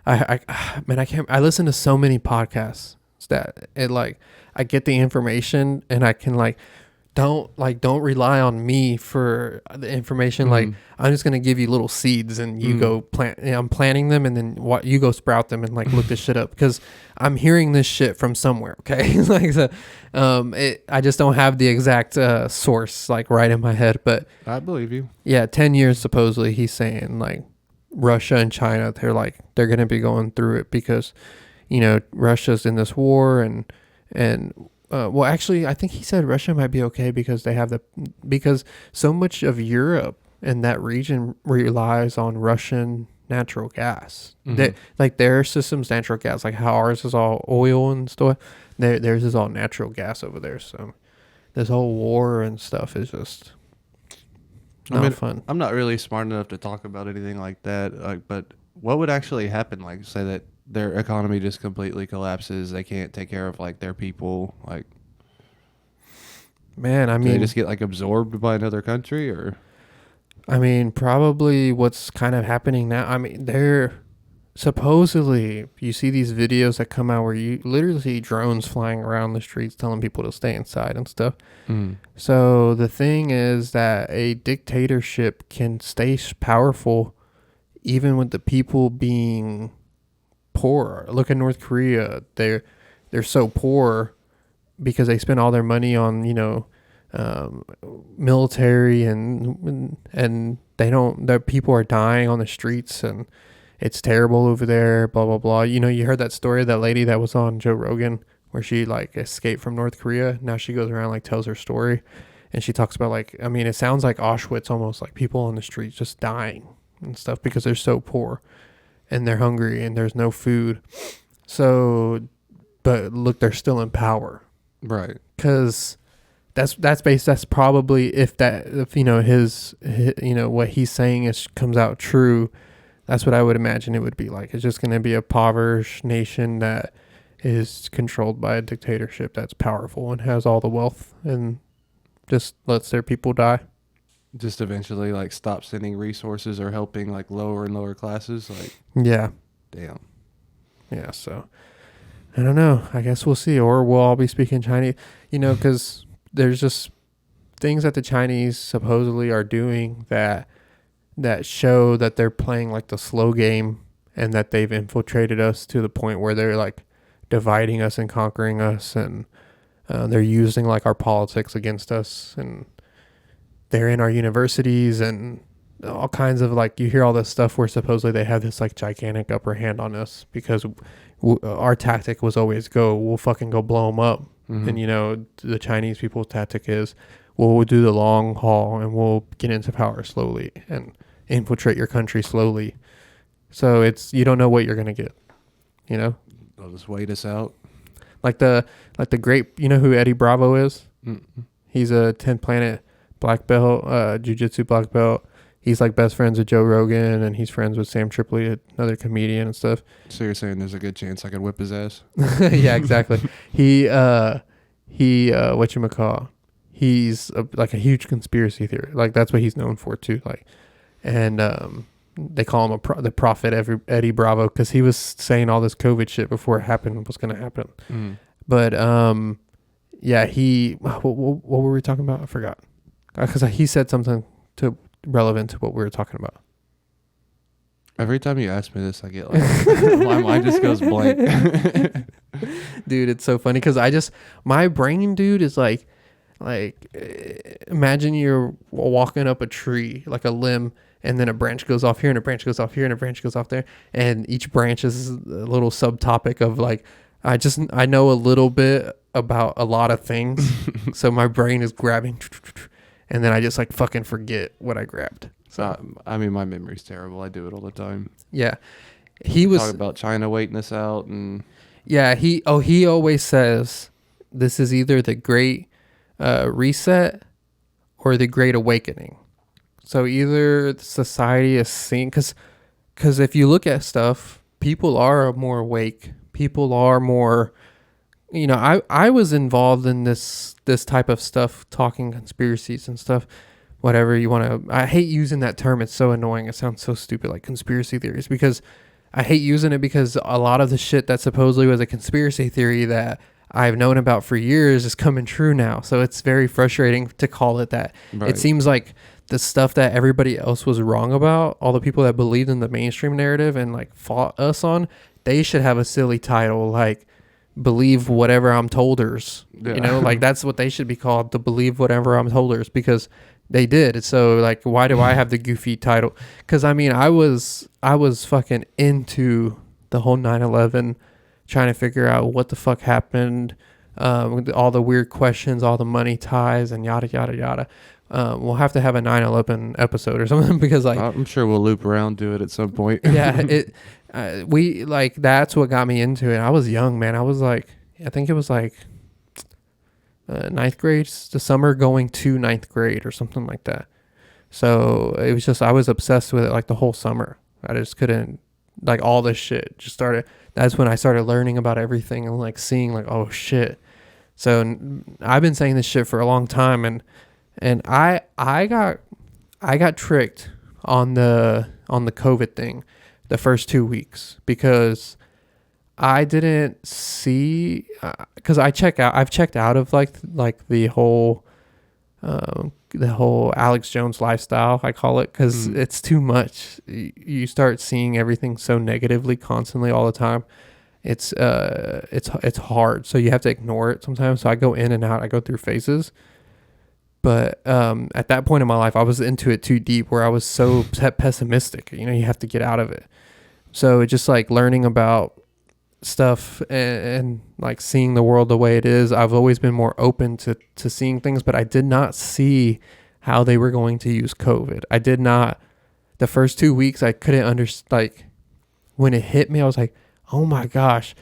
I listen to so many podcasts that I get the information, and I can don't rely on me for the information. I'm just going to give you little seeds, and you go plant. I'm planting them, and then you go sprout them, and look this shit up, because I'm hearing this shit from somewhere. Okay. I just don't have the exact source right in my head, but I believe you. Yeah. 10 years, supposedly he's saying Russia and China, they're going to be going through it, because, Russia's in this war, and well, actually, I think he said Russia might be okay, because because so much of Europe and that region relies on Russian natural gas. Their system's natural gas, how ours is all oil and stuff. Theirs is all natural gas over there. So this whole war and stuff is just not fun. I'm not really smart enough to talk about anything like that. But what would actually happen? Say that their economy just completely collapses. They can't take care of their people. Man, I mean, do they just get absorbed by another country, or? I mean, probably what's kind of happening now. I mean, they're supposedly, you see these videos that come out where you literally see drones flying around the streets telling people to stay inside and stuff. So the thing is that a dictatorship can stay powerful even with the people being poor. Look at North Korea. They're so poor because they spend all their money on military, and their people are dying on the streets, and it's terrible over there, blah blah blah. You heard that story of that lady that was on Joe Rogan, where she escaped from North Korea. Now she goes around tells her story, and she talks about it sounds like Auschwitz almost, people on the streets just dying and stuff because they're so poor and they're hungry and there's no food. So, but look, they're still in power. Right. Because that's probably if his what he's saying comes out true, that's what I would imagine it would be like. It's just going to be a impoverished nation that is controlled by a dictatorship that's powerful and has all the wealth and just lets their people die. Just eventually stop sending resources or helping lower and lower classes. Yeah. Damn. Yeah. So I don't know. I guess we'll see, or we'll all be speaking Chinese, because there's just things that the Chinese supposedly are doing that show that they're playing the slow game, and that they've infiltrated us to the point where they're dividing us and conquering us, and They're using like our politics against us, and they're in our universities and all kinds of like, you hear all this stuff where supposedly they have this like gigantic upper hand on us because our tactic was always we'll fucking go blow them up. Mm-hmm. And, you know, the Chinese people's tactic is we'll do the long haul and we'll get into power slowly and infiltrate your country slowly. So you don't know what you're going to get, you know? They'll just wait us out. Like the great, you know who Eddie Bravo is? Mm-mm. He's a 10th planet black belt, jiu-jitsu black belt. He's like best friends with Joe Rogan, and he's friends with Sam Tripoli, another comedian and stuff. So you're saying there's a good chance I could whip his ass? Yeah, exactly. He whatchamacall, he's like a huge conspiracy theory. Like that's what he's known for too. Like, and they call him the prophet Eddie Bravo because he was saying all this COVID shit before it happened was going to happen. Mm. But yeah, what were we talking about? I forgot because he said something relevant to what we were talking about. Every time you ask me this, I get like my mind just goes blank. Dude, it's so funny because my brain, dude, is like imagine you're walking up a tree, like a limb, and then a branch goes off here and a branch goes off here and a branch goes off there, and each branch is a little subtopic of like I know a little bit about a lot of things. So my brain is grabbing and then I just like fucking forget what I grabbed. So I mean, my memory's terrible. I do it all the time. Yeah. He was talking about China waiting us out, and yeah, he always says this is either the Great Reset or the Great Awakening. So either society is seeing, because if you look at stuff, people are more awake. People are more, you know, I was involved in this type of stuff, talking conspiracies and stuff, whatever you want to. I hate using that term. It's so annoying. It sounds so stupid, like conspiracy theories, because I hate using it because a lot of the shit that supposedly was a conspiracy theory that I've known about for years is coming true now. So it's very frustrating to call it that. Right. It seems like the stuff that everybody else was wrong about, all the people that believed in the mainstream narrative and like fought us on, they should have a silly title like believe whatever I'm tolders. Yeah. You know, like that's what they should be called, to believe whatever I'm tolders, because they did. So like, why do I have the goofy title? Because I mean, I was fucking into the whole 9/11, trying to figure out what the fuck happened, all the weird questions, all the money ties, and yada yada yada. We'll have to have a 9/11 episode or something because like I'm sure we'll loop around to it at some point. yeah, we like, that's what got me into it. I was young, man. I was like, I think it was like ninth grade, the summer going to ninth grade or something like that. So it was just, I was obsessed with it like the whole summer. I just couldn't, like all this shit just started. That's when I started learning about everything and like seeing like, oh shit. So I've been saying this shit for a long time, and I got tricked on the COVID thing the first 2 weeks because I didn't see, because I've checked out of like the whole Alex Jones lifestyle, I call it, because it's too much. You start seeing everything so negatively constantly all the time. It's hard, so you have to ignore it sometimes. So I go in and out. I go through phases. But at that point in my life, I was into it too deep, where I was so pessimistic. You know, you have to get out of it. So it's just like learning about stuff and like seeing the world the way it is. I've always been more open to seeing things, but I did not see how they were going to use COVID. I did not. The first 2 weeks, I couldn't understand. Like when it hit me, I was like, oh my gosh,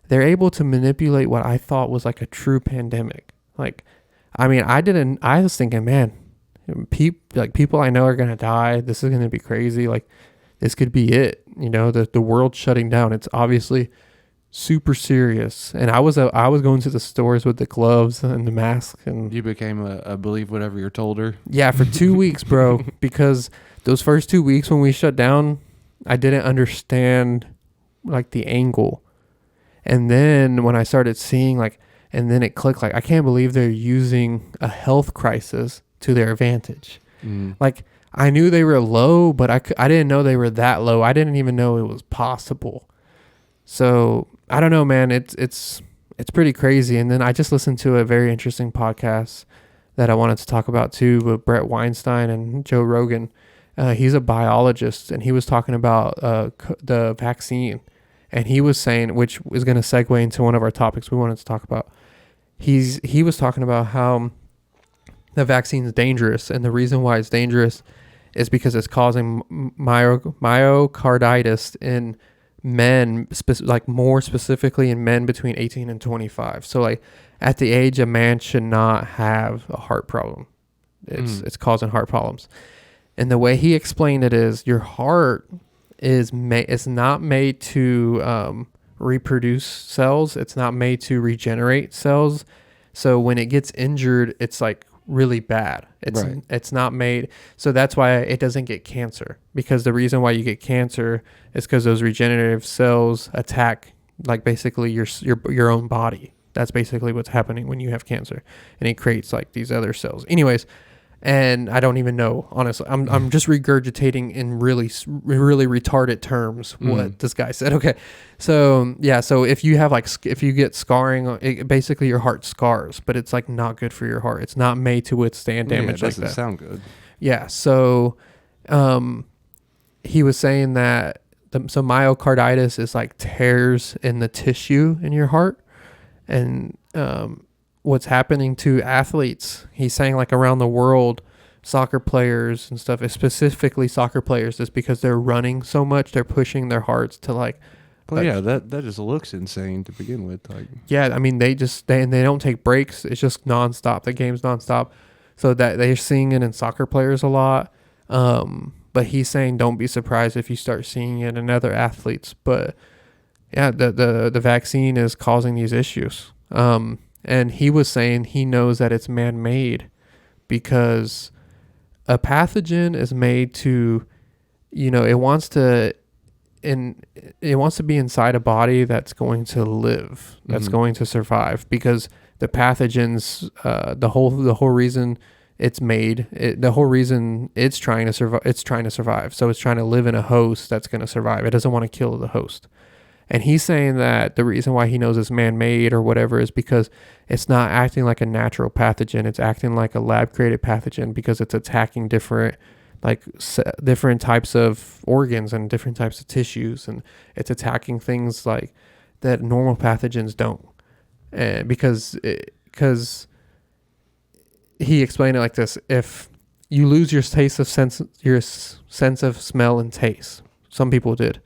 they're able to manipulate what I thought was like a true pandemic. Like, I mean, I was thinking, man, people I know are going to die. This is going to be crazy. Like, this could be it. You know, the world's shutting down. It's obviously super serious. And I was going to the stores with the gloves and the mask. And You became a believe whatever you're told her. yeah, for 2 weeks, bro, because those first 2 weeks when we shut down, I didn't understand like the angle. And then when I started seeing like, and then it clicked, like, I can't believe they're using a health crisis to their advantage. Like, I knew they were low, but I didn't know they were that low. I didn't even know it was possible. So I don't know, man. it's pretty crazy. And then I just listened to a very interesting podcast that I wanted to talk about too, with Brett Weinstein and Joe Rogan. He's a biologist, and he was talking about the vaccine, and he was saying, which is going to segue into one of our topics we wanted to talk about. He was talking about how the vaccine is dangerous, and the reason why it's dangerous is because it's causing myocarditis in men, like more specifically in men between 18 and 25. So like at the age a man should not have a heart problem. It's causing heart problems. And the way he explained it is your heart is not made to reproduce cells. It's not made to regenerate cells. So when it gets injured, it's like really bad. It's not made. So that's why it doesn't get cancer, because the reason why you get cancer is because those regenerative cells attack like basically your own body. That's basically what's happening when you have cancer, and it creates like these other cells. Anyways, and I don't even know, honestly. I'm just regurgitating in really retarded terms what this guy said. Okay, so yeah, so if you have if you get scarring, basically your heart scars, but it's like not good for your heart. It's not made to withstand damage like that. Doesn't sound good. Yeah, so he was saying that so myocarditis is like tears in the tissue in your heart, and what's happening to athletes, he's saying like around the world, soccer players and stuff, specifically soccer players, is because they're running so much, they're pushing their hearts to like. Well, yeah, that just looks insane to begin with. Like, yeah, I mean they don't take breaks. It's just nonstop. The game's nonstop, so that they're seeing it in soccer players a lot. But he's saying don't be surprised if you start seeing it in other athletes. But yeah, the vaccine is causing these issues. And he was saying he knows that it's man-made because a pathogen is made to, it wants to be inside a body that's going to live, that's going to survive, because the pathogens, the whole reason it's made, the whole reason it's trying to survive. So it's trying to live in a host that's going to survive. It doesn't want to kill the host. And he's saying that the reason why he knows it's man-made or whatever is because it's not acting like a natural pathogen. It's acting like a lab-created pathogen because it's attacking different types of organs and different types of tissues, and it's attacking things like that normal pathogens don't. And because he explained it like this: if you lose your sense of smell and taste, some people did.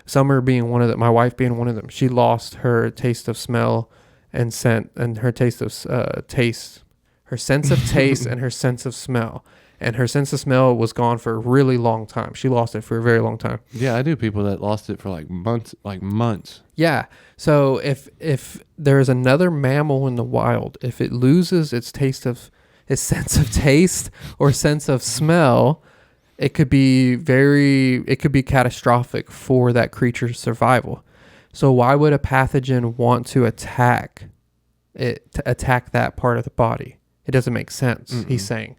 Summer being one of them, my wife being one of them. She lost her taste of smell and scent, and her taste of taste, her sense of taste and her sense of smell. And her sense of smell was gone for a really long time. She lost it for a very long time. Yeah, I knew people that lost it for like months. Yeah. So if there is another mammal in the wild, if it loses its sense of taste or sense of smell, it could be catastrophic for that creature's survival. So why would a pathogen want to attack that part of the body? It doesn't make sense. He's saying.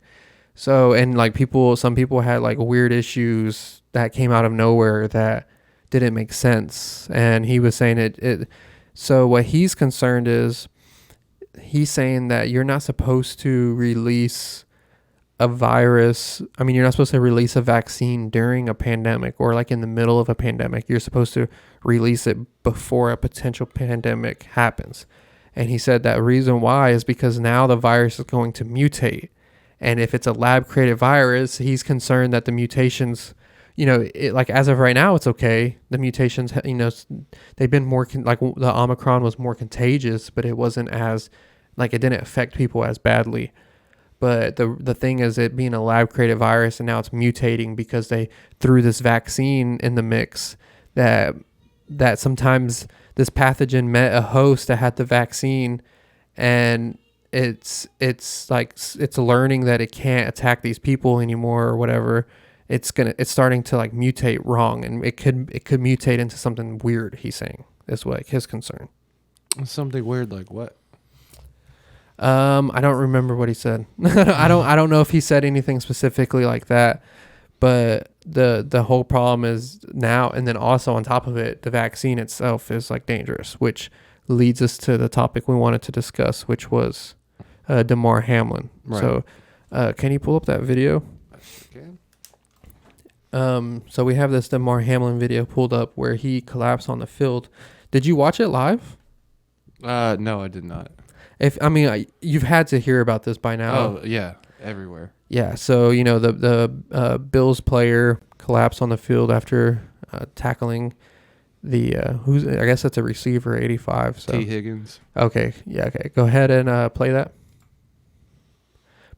So, and like some people had like weird issues that came out of nowhere that didn't make sense. And he was saying so what he's concerned is, he's saying that you're not supposed to release a virus. I mean, you're not supposed to release a vaccine during a pandemic or like in the middle of a pandemic. You're supposed to release it before a potential pandemic happens. And he said that reason why is because now the virus is going to mutate. And if it's a lab created virus, he's concerned that the mutations, like as of right now, it's okay. The mutations, they've been more, like the Omicron was more contagious, but it wasn't as, like it didn't affect people as badly. But the thing is, it being a lab created virus, and now it's mutating because they threw this vaccine in the mix that sometimes this pathogen met a host that had the vaccine, and it's learning that it can't attack these people anymore or whatever. It's starting to like mutate wrong, and it could mutate into something weird. He's saying is what his concern. Something weird like what? I don't remember what he said. I don't know if he said anything specifically like that, but the whole problem is now, and then also on top of it, the vaccine itself is like dangerous, which leads us to the topic we wanted to discuss, which was Damar Hamlin. Right. So can you pull up that video? Okay. So we have this Damar Hamlin video pulled up where he collapsed on the field. Did you watch it live? No, I did not. You've had to hear about this by now. Oh yeah, everywhere. Yeah. So the Bills player collapsed on the field after tackling the I guess that's a receiver, 85. So T. Higgins. okay, yeah, okay. Go ahead and play that.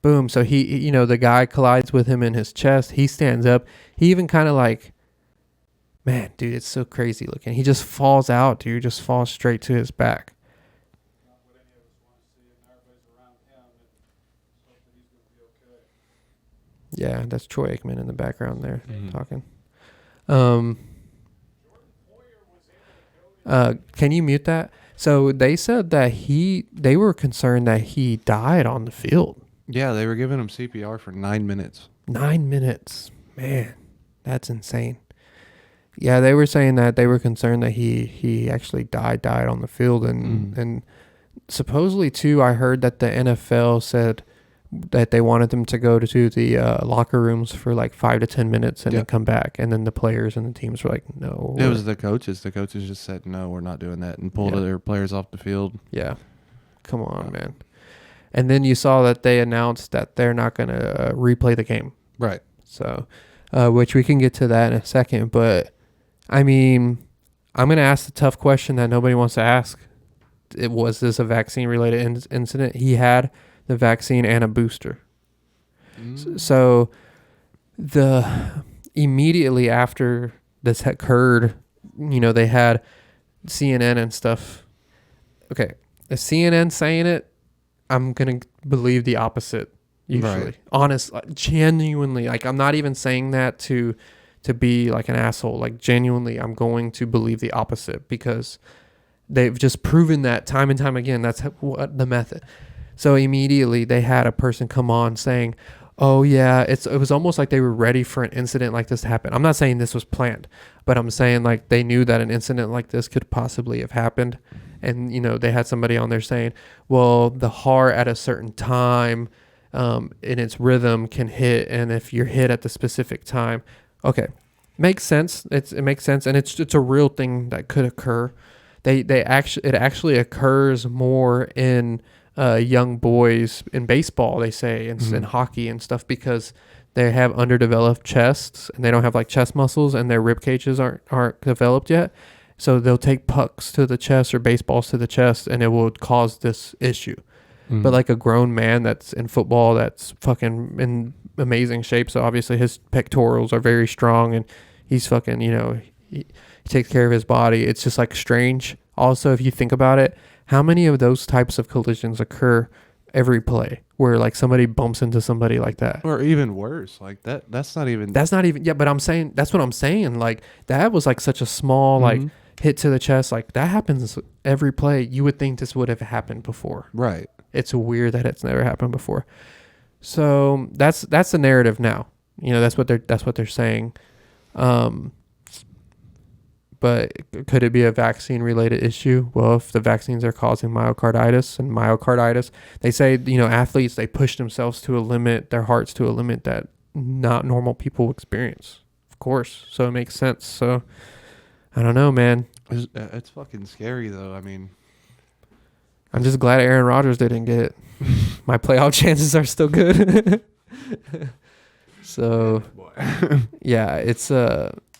Boom. So he the guy collides with him in his chest. He stands up. He even kind of like, man, dude, it's so crazy looking. He just falls out, dude. Just falls straight to his back. Yeah, that's Troy Aikman in the background there talking. Can you mute that? So they said that they were concerned that he died on the field. Yeah, they were giving him CPR for 9 minutes. 9 minutes. Man, that's insane. Yeah, they were saying that they were concerned that he actually died on the field. And supposedly, too, I heard that the NFL said that they wanted them to go to the locker rooms for like 5 to 10 minutes and then come back. And then the players and the teams were like, no. It was the coaches. The coaches just said, no, we're not doing that, and pulled their players off the field. Yeah. Come on, man. And then you saw that they announced that they're not going to replay the game. Right. So, which we can get to that in a second. But, I mean, I'm going to ask the tough question that nobody wants to ask. Was this a vaccine-related incident? He had the vaccine and a booster. So, immediately after this occurred, they had CNN and stuff. Okay, the CNN saying it, I'm going to believe the opposite usually. Right. Honest, genuinely. Like, I'm not even saying that to be like an asshole. Like, genuinely, I'm going to believe the opposite because they've just proven that time and time again. That's what the method. So immediately they had a person come on saying, oh yeah, it was almost like they were ready for an incident like this to happen. I'm not saying this was planned, but I'm saying like they knew that an incident like this could possibly have happened. And, they had somebody on there saying, well, the heart at a certain time in its rhythm can hit. And if you're hit at the specific time, okay, makes sense. It makes sense. And it's a real thing that could occur. It actually occurs more in young boys in baseball, they say, and in hockey and stuff, because they have underdeveloped chests and they don't have like chest muscles and their rib cages aren't developed yet. So they'll take pucks to the chest or baseballs to the chest and it will cause this issue. But like a grown man that's in football, that's fucking in amazing shape. So obviously his pectorals are very strong and he's fucking, he takes care of his body. It's just like strange. Also, if you think about it, how many of those types of collisions occur every play where like somebody bumps into somebody like that? Or even worse, like that's not even. Yeah, but I'm saying, that's what I'm saying. Like that was like such a small, like hit to the chest. Like that happens every play. You would think this would have happened before. Right. It's weird that it's never happened before. So that's the narrative now. That's what they're saying. But could it be a vaccine-related issue? Well, if the vaccines are causing myocarditis, they say, athletes, they push themselves to a limit, their hearts to a limit that not normal people experience, of course. So it makes sense. So I don't know, man. It's fucking scary, though. I mean, I'm just glad Aaron Rodgers didn't get it. My playoff chances are still good. So, yeah, it's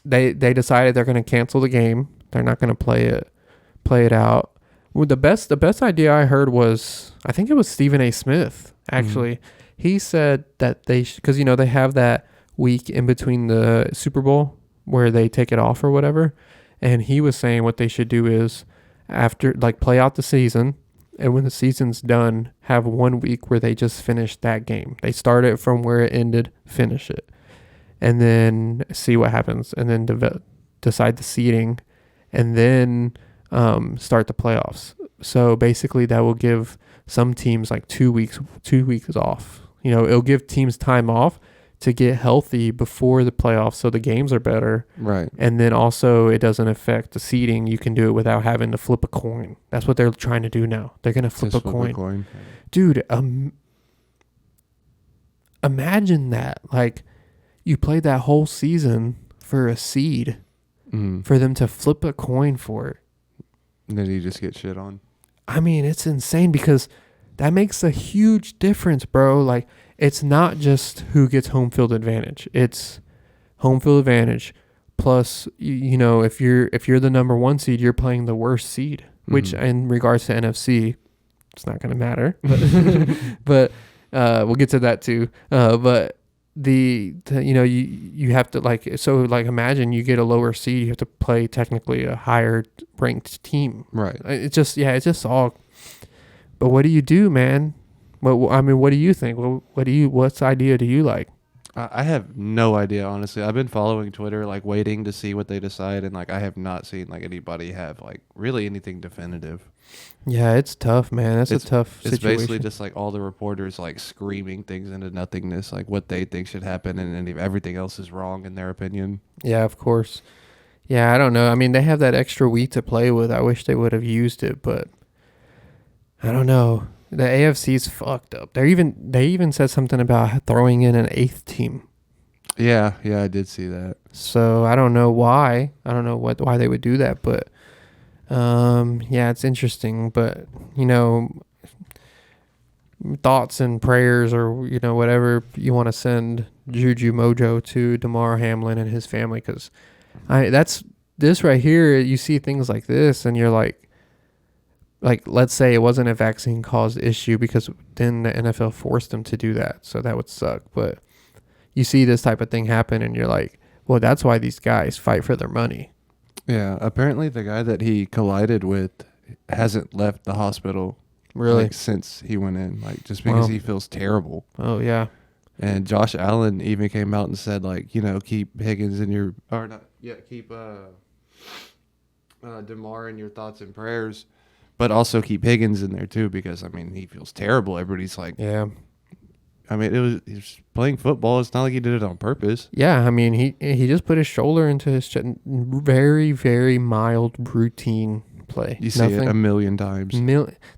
They decided they're going to cancel the game. They're not going to play it out. Well, the best idea I heard was, I think it was Stephen A. Smith, actually. He said that because, they have that week in between the Super Bowl where they take it off or whatever. And he was saying what they should do is after, like, play out the season. And when the season's done, have 1 week where they just finish that game. They start it from where it ended, finish it. And then see what happens, and then decide the seeding, and then start the playoffs. So basically, that will give some teams like 2 weeks off. It'll give teams time off to get healthy before the playoffs, so the games are better. Right. And then also it doesn't affect the seeding. You can do it without having to flip a coin. That's what they're trying to do now. They're gonna flip a coin. Dude. Imagine that. Like, you played that whole season for a seed, for them to flip a coin for it. And then you just get shit on. I mean, it's insane because that makes a huge difference, bro. Like, it's not just who gets home field advantage. It's home field advantage plus, you know, if you're the number 1 seed, you're playing the worst seed, which in regards to NFC, it's not going to matter. But we'll get to that too. But you have to, like, so like imagine you get a lower seed, you have to play technically a higher ranked team. Right. It's just all. But what do you do, man? What do you think? What's idea do you like? I have no idea, honestly. I've been following Twitter, like waiting to see what they decide, and like I have not seen like anybody have like really anything definitive. Yeah, it's tough, man. It's a tough situation. It's basically just like all the reporters like screaming things into nothingness, like what they think should happen, and everything else is wrong in their opinion. Yeah, of course. Yeah, I don't know. I mean, they have that extra week to play with. I wish they would have used it, but I don't know. The AFC's fucked up. They even said something about throwing in an 8th team. Yeah, I did see that. So I don't know why. I don't know why they would do that, but yeah, it's interesting. But you know, thoughts and prayers, or you know, whatever you want to send Juju Mojo to Damar Hamlin and his family, because that's this right here. You see things like this, and you're like, let's say it wasn't a vaccine caused issue, because then the NFL forced them to do that. So that would suck. But you see this type of thing happen and you're like, well, that's why these guys fight for their money. Yeah. Apparently the guy that he collided with hasn't left the hospital really, like, since he went in, like just because he feels terrible. Oh yeah. And Josh Allen even came out and said, like, you know, keep Higgins in your, keep DeMar in your thoughts and prayers. But also keep Higgins in there too, because I mean he feels terrible. Everybody's like, yeah. I mean he was playing football. It's not like he did it on purpose. Yeah, I mean he just put his shoulder into his chest. Very, very mild routine play. You see it a million times.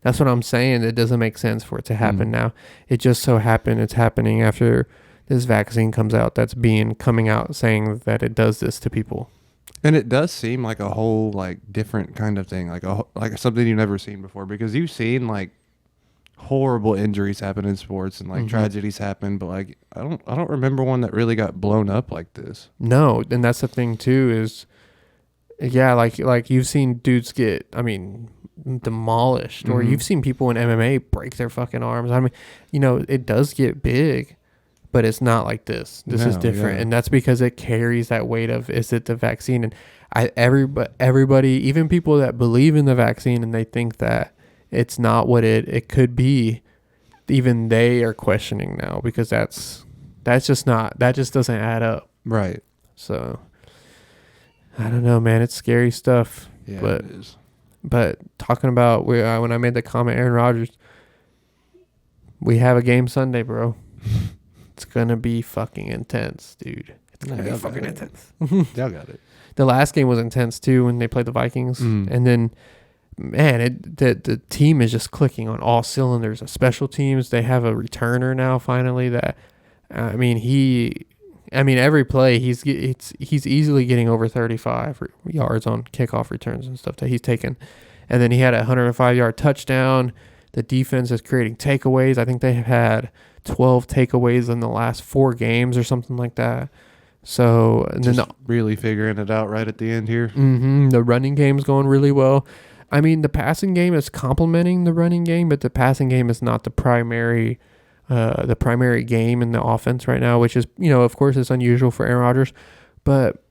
That's what I'm saying. It doesn't make sense for it to happen now. It just so happened it's happening after this vaccine comes out. That's coming out saying that it does this to people. And it does seem like a whole like different kind of thing, like something you've never seen before, because you've seen like horrible injuries happen in sports and like tragedies happen, but like I don't remember one that really got blown up like this. No, and that's the thing too is, yeah, like you've seen dudes get, I mean, demolished, or you've seen people in MMA break their fucking arms. I mean, you know, it does get big. But it's not like this. This is different, and that's because it carries that weight of, is it the vaccine? And everybody, even people that believe in the vaccine and they think that it's not what it could be, even they are questioning now, because that just doesn't add up. Right. So I don't know, man. It's scary stuff. Yeah, but it is. But talking about when I made the comment, Aaron Rodgers, we have a game Sunday, bro. It's gonna be fucking intense, dude. It's gonna be fucking intense. Y'all got it. The last game was intense too when they played the Vikings, and then, man, the team is just clicking on all cylinders. Special teams, they have a returner now finally. That, I mean, every play he's easily getting over 35 yards on kickoff returns and stuff that he's taken, and then he had a 105-yard touchdown. The defense is creating takeaways. I think they have had 12 takeaways in the last 4 games or something like that. So, and just then really figuring it out right at the end here. The running game's going really well. I mean, the passing game is complementing the running game, but the passing game is not the primary game in the offense right now, which is, you know, of course it's unusual for Aaron Rodgers, but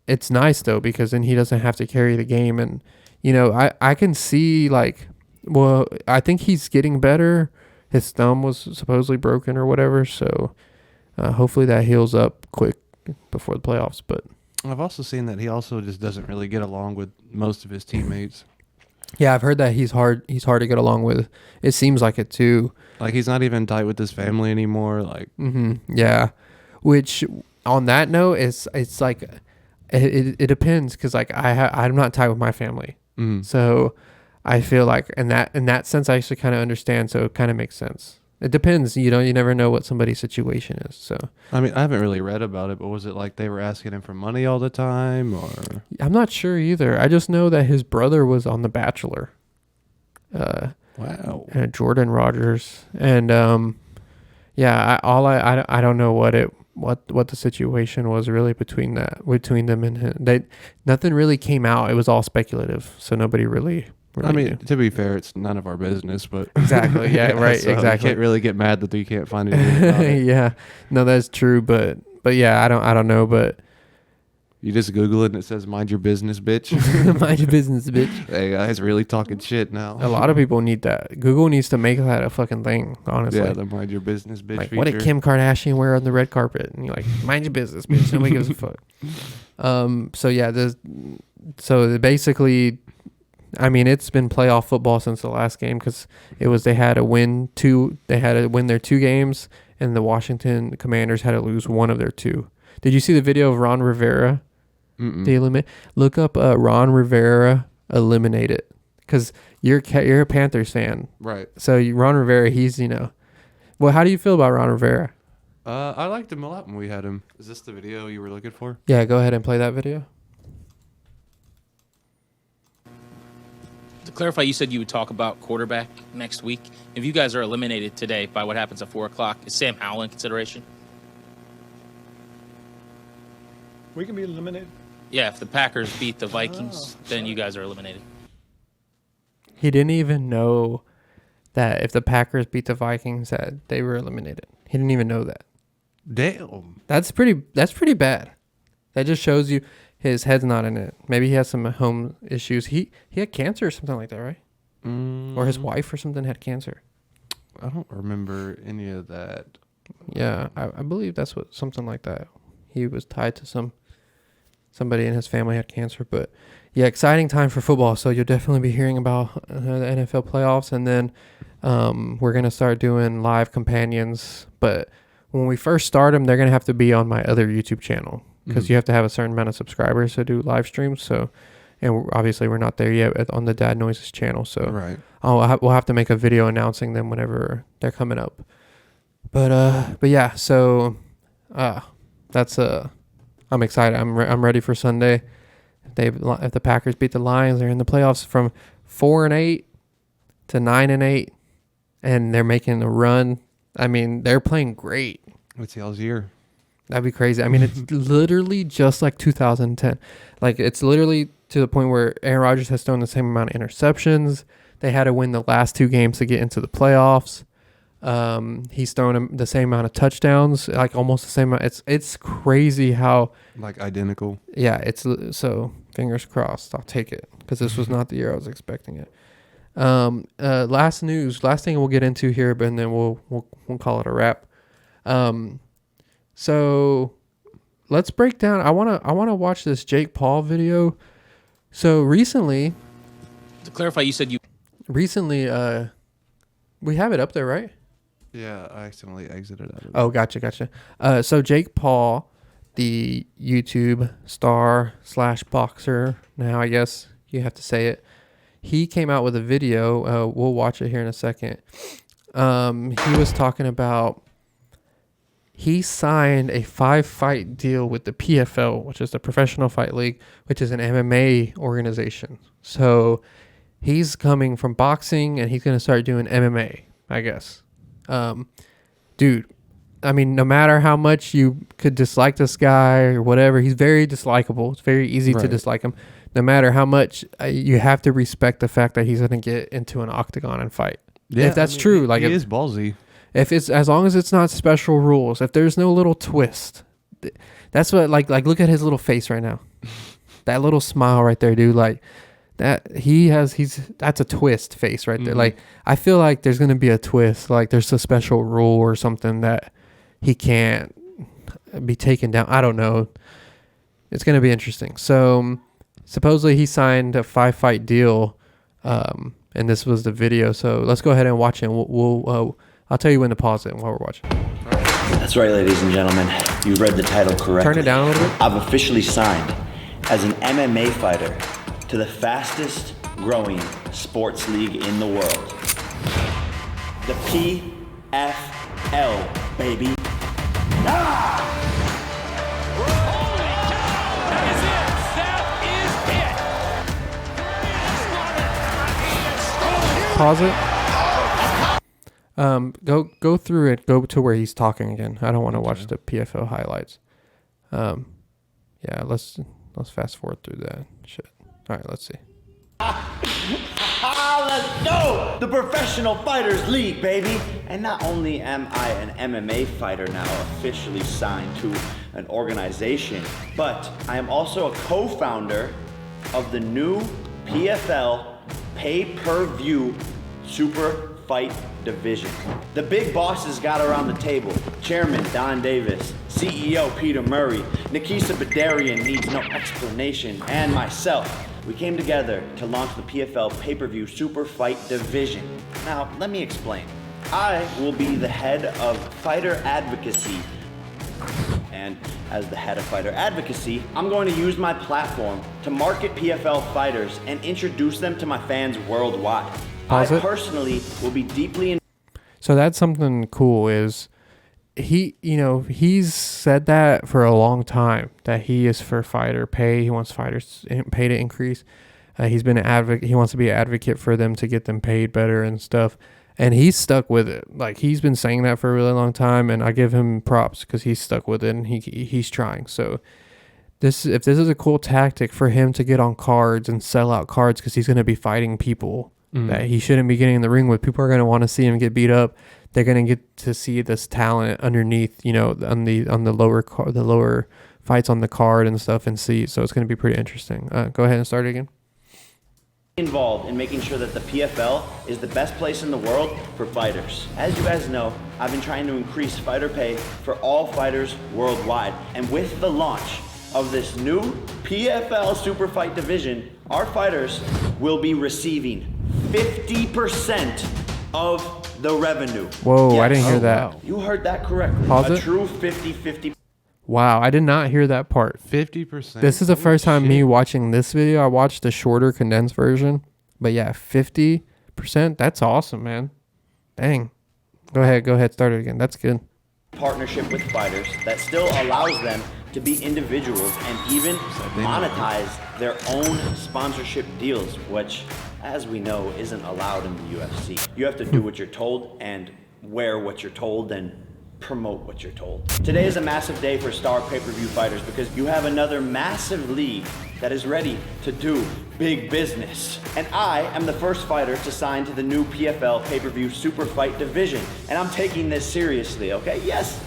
it's nice though, because then he doesn't have to carry the game. And, you know, I can see, like, well, I think he's getting better. His thumb was supposedly broken or whatever, so hopefully that heals up quick before the playoffs. But I've also seen that he also just doesn't really get along with most of his teammates. Yeah, I've heard that he's hard to get along with. It seems like it too. Like he's not even tight with his family anymore. Like, Yeah. Which on that note, it's like it depends because like I'm not tight with my family, so I feel like in that sense I actually kind of understand. So it kind of makes sense. It depends. You never know what somebody's situation is. So I mean, I haven't really read about it, but was it like they were asking him for money all the time, or? I'm not sure either. I just know that his brother was on The Bachelor. Wow. Jordan Rogers, and yeah, I don't know what the situation was really between them and him. Nothing really came out. It was all speculative, so nobody really I mean, knew. to be fair, it's none of our business, but Exactly. Yeah. Right. so Exactly. You can't really get mad that you can't find anything about it. Yeah. No, that's true. But yeah, I don't know. But You just Google it and it says, "Mind your business, bitch." mind your business, bitch. Hey, guys, really talking shit now. A lot of people need that. Google needs to make that a fucking thing. Honestly. Yeah, the mind your business, bitch. Like, feature. what did Kim Kardashian wear on the red carpet? And you're like, mind your business, bitch. Nobody gives a fuck. So yeah, basically, I mean, it's been playoff football since the last game because they had to win their 2 games, and the Washington Commanders had to lose one of their 2. Did you see the video of Ron Rivera? Look up Ron Rivera eliminated because you're a Panthers fan, Right. so Ron Rivera, he's well, how do you feel about Ron Rivera? I liked him a lot when we had him. Is this the video you were looking for? Yeah, go ahead and play that video. To clarify, you said you would talk about quarterback next week. If you guys are eliminated today by what happens at 4 o'clock, is Sam Howell in consideration? We can be eliminated. Yeah, if the Packers beat the Vikings, then you guys are eliminated. He didn't even know that if the Packers beat the Vikings that they were eliminated. He didn't even know that. Damn. That's pretty bad. That just shows you his head's not in it. Maybe he has some home issues. He had cancer or something like that, right? Or his wife or something had cancer. I don't remember any of that. Yeah, I believe that's something like that. He was tied to somebody in his family had cancer. But yeah, exciting time for football. So you'll definitely be hearing about the NFL playoffs, and then we're gonna start doing live companions. But when we first start them, they're gonna have to be on my other YouTube channel because you have to have a certain amount of subscribers to do live streams. So, and obviously we're not there yet on the Dad Noises channel. So Right. we'll have to make a video announcing them whenever they're coming up. But yeah, so that's I'm excited. I'm ready for Sunday. If the Packers beat the Lions, they're in the playoffs from 4-8 to 9-8, and they're making a run. I mean, they're playing great. What's y'all's year? That'd be crazy. I mean, it's literally just like 2010. Like, it's literally to the point where Aaron Rodgers has thrown the same amount of interceptions. They had to win the last 2 games to get into the playoffs. He's thrown him the same amount of touchdowns, like almost the same amount. It's crazy how, Like identical. yeah, it's so fingers crossed. I'll take it because this was not the year I was expecting it. Last thing we'll get into here, but then we'll call it a wrap. So let's break down. I wanna watch this Jake Paul video. So recently, To clarify, you said you we have it up there, right? Yeah, I accidentally exited out of it. Oh, gotcha. So Jake Paul, the YouTube star / boxer, now I guess you have to say it, he came out with a video. We'll watch it here in a second. He was talking about he signed a 5-fight deal with the PFL, which is the Professional Fight League, which is an MMA organization. So he's coming from boxing and he's going to start doing MMA, I guess. Dude, I mean, no matter how much you could dislike this guy or whatever, he's very dislikable. It's very easy to dislike him. No matter how much you have to respect the fact that he's going to get into an octagon and fight. Yeah, if that's true, like he is ballsy. if it's as long as it's not special rules, if there's no little twist, that's what like look at his little face right now, that little smile right there, dude. Like that that's a twist face right there. Like I feel like there's gonna be a twist, like there's a special rule or something that he can't be taken down. I don't know. It's gonna be interesting. So supposedly he signed a 5-fight deal, and this was the video. So let's go ahead and watch it. I'll tell you when to pause it while we're watching. That's right, ladies and gentlemen. You read the title correctly. Turn it down a little bit. I've officially signed as an MMA fighter to the fastest growing sports league in the world. The PFL, baby. Pause it. Go through it. Go to where he's talking again. I don't want to watch the PFL highlights. Yeah, let's fast forward through that shit. All right, let's see. Let's go! The Professional Fighters League, baby! And not only am I an MMA fighter now officially signed to an organization, but I am also a co-founder of the new PFL pay-per-view super fight division. The big bosses got around the table. Chairman Don Davis, CEO Peter Murray, Nikisa Badarian needs no explanation, and myself. We came together to launch the PFL pay-per-view super fight division. Now, let me explain. I will be the head of fighter advocacy. And as the head of fighter advocacy, I'm going to use my platform to market PFL fighters and introduce them to my fans worldwide. Pause I it. personally will be deeply So that's something cool is he's said that for a long time that he is for fighter pay. He wants fighters pay to increase. He's been an advocate. He wants to be an advocate for them to get them paid better and stuff. And he's stuck with it. Like he's been saying that for a really long time, and I give him props because he's stuck with it and he's trying. So if this is a cool tactic for him to get on cards and sell out cards because he's going to be fighting people that he shouldn't be getting in the ring with. People are going to want to see him get beat up. They're going to get to see this talent underneath, on the lower fights on the card and stuff and see. So it's going to be pretty interesting. Go ahead and start it again. involved in making sure that the PFL is the best place in the world for fighters. As you guys know, I've been trying to increase fighter pay for all fighters worldwide. And with the launch of this new PFL Super Fight division, our fighters will be receiving 50% of the revenue. Whoa, Yes. I didn't hear that. You heard that correctly. Pause a it. true 50-50. Wow, I did not hear that part. 50%. This is the first time me watching this video. I watched the shorter condensed version. But yeah, 50%. That's awesome, man. Dang. Go ahead, start it again. That's good. Partnership with fighters that still allows them to be individuals and even monetize their own sponsorship deals, which, as we know, isn't allowed in the UFC. You have to do what you're told and wear what you're told and promote what you're told. Today is a massive day for star pay-per-view fighters because you have another massive league that is ready to do big business. And I am the first fighter to sign to the new PFL pay-per-view super fight division. And I'm taking this seriously, okay? Yes,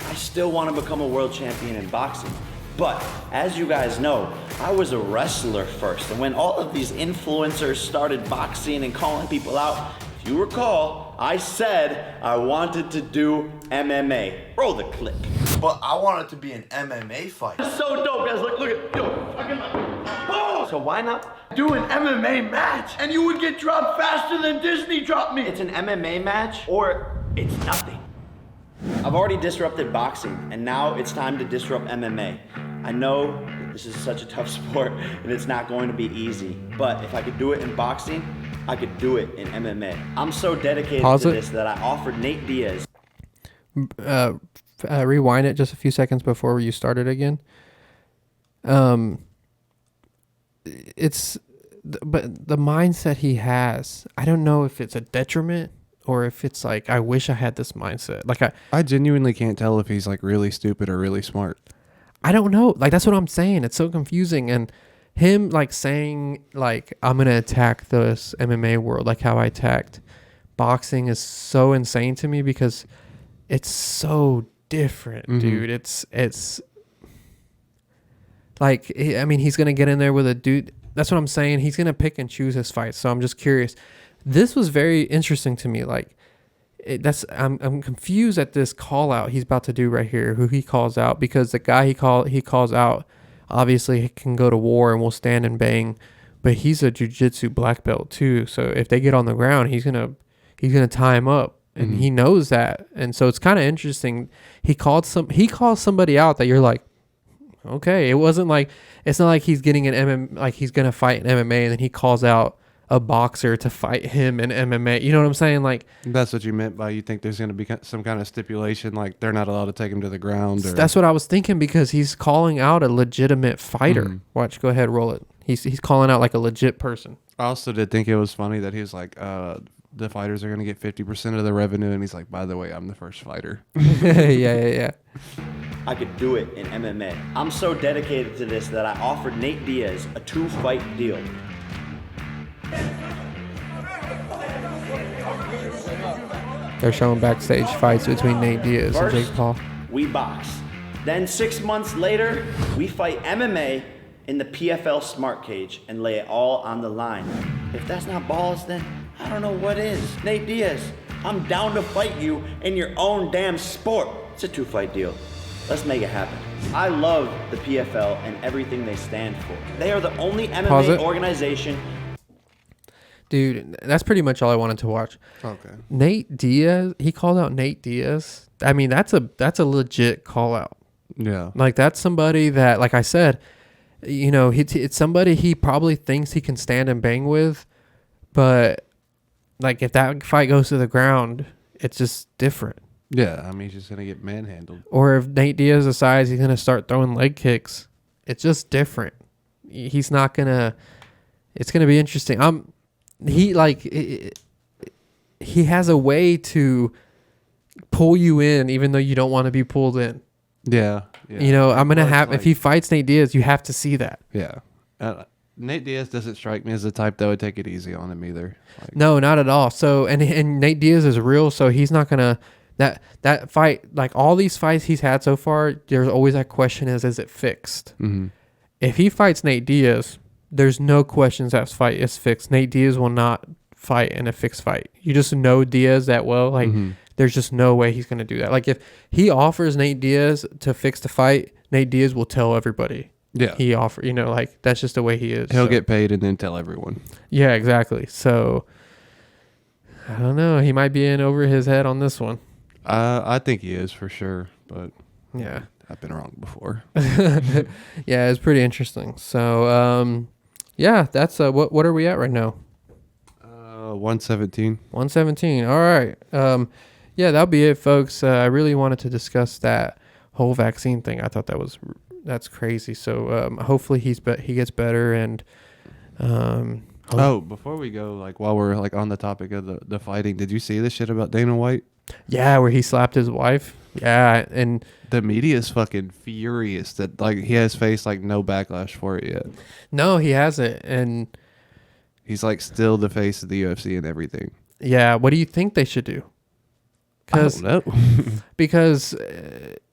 I still want to become a world champion in boxing. But as you guys know, I was a wrestler first. And when all of these influencers started boxing and calling people out, if you recall, I said I wanted to do MMA. Roll the clip. But I wanted to be an MMA fighter. It's so dope, guys. Look at, oh! So why not Do an MMA match, and you would get dropped faster than Disney dropped me. It's an MMA match or it's nothing. I've already disrupted boxing, and now it's time to disrupt MMA. I know that this is such a tough sport, and it's not going to be easy. But if I could do it in boxing, I could do it in MMA. I'm so dedicated to this that I offered Nate Diaz. Rewind it just a few seconds before you start it again. But the mindset he has, I don't know if it's a detriment or if it's like, I wish I had this mindset. Like I genuinely can't tell if he's like really stupid or really smart. I don't know. Like, that's what I'm saying. It's so confusing. And him like saying like, I'm going to attack this MMA world, like how I attacked boxing, is so insane to me because it's so different, dude. It's like, I mean, he's going to get in there with a dude. That's what I'm saying. He's going to pick and choose his fights. So I'm just curious. This was very interesting to me. Like, I'm confused at this call out he's about to do right here, who he calls out, because the guy he calls out obviously can go to war and will stand and bang, but he's a jiu-jitsu black belt too. So if they get on the ground, he's gonna tie him up. and he knows that. And so it's kind of interesting. He calls somebody out that you're like, okay, it's not like he's getting like he's gonna fight in MMA and then he calls out a boxer to fight him in MMA. You know what I'm saying? Like, that's what you meant by you think there's going to be some kind of stipulation, like they're not allowed to take him to the ground. Or... That's what I was thinking, because he's calling out a legitimate fighter. Watch, go ahead, roll it. He's calling out like a legit person. I also did think it was funny that he was like, the fighters are going to get 50% of the revenue, and he's like, by the way, I'm the first fighter. Yeah. I could do it in MMA. I'm so dedicated to this that I offered Nate Diaz a 2-fight deal. They're showing backstage fights between Nate Diaz and Jake Paul. We box. Then 6 months later, we fight MMA in the PFL Smart Cage and lay it all on the line. If that's not balls, then I don't know what is. Nate Diaz, I'm down to fight you in your own damn sport. It's a 2-fight deal. Let's make it happen. I love the PFL and everything they stand for. They are the only MMA organization. Dude, that's pretty much all I wanted to watch. Okay. Nate Diaz, he called out Nate Diaz. I mean, that's a legit call out. Yeah. Like, that's somebody that, like I said, you know, it's somebody he probably thinks he can stand and bang with, but like if that fight goes to the ground, it's just different. Yeah, I mean, he's just going to get manhandled. Or if Nate Diaz decides he's going to start throwing leg kicks, it's just different. He's not going to, it's going to be interesting. He has a way to pull you in even though you don't want to be pulled in. Yeah. You know, I'm going to have, if he fights Nate Diaz, you have to see that. Yeah. Nate Diaz doesn't strike me as the type that would take it easy on him either. Like, no, not at all. So, and Nate Diaz is real, so he's not going to, that fight, like all these fights he's had so far, there's always that question is it fixed? Mm-hmm. If he fights Nate Diaz, there's no questions that fight is fixed. Nate Diaz will not fight in a fixed fight. You just know Diaz that well. Like, there's just no way he's going to do that. Like, if he offers Nate Diaz to fix the fight, Nate Diaz will tell everybody. Yeah. He offer, you know, like, that's just the way he is. He'll get paid and then tell everyone. Yeah, exactly. So, I don't know. He might be in over his head on this one. I think he is for sure, but yeah, I've been wrong before. Yeah, it's pretty interesting. So, yeah, that's what are we at right now? 117. 117. All right. Yeah, that'll be it, folks. I really wanted to discuss that whole vaccine thing. I thought that's crazy. So hopefully he gets better and. Before we go, like while we're like on the topic of the fighting, did you see this shit about Dana White? Yeah, where he slapped his wife. Yeah, and the media is fucking furious that like he has faced like no backlash for it yet. No, he hasn't, and he's like still the face of the UFC and everything. Yeah, what do you think they should do? I don't know. Because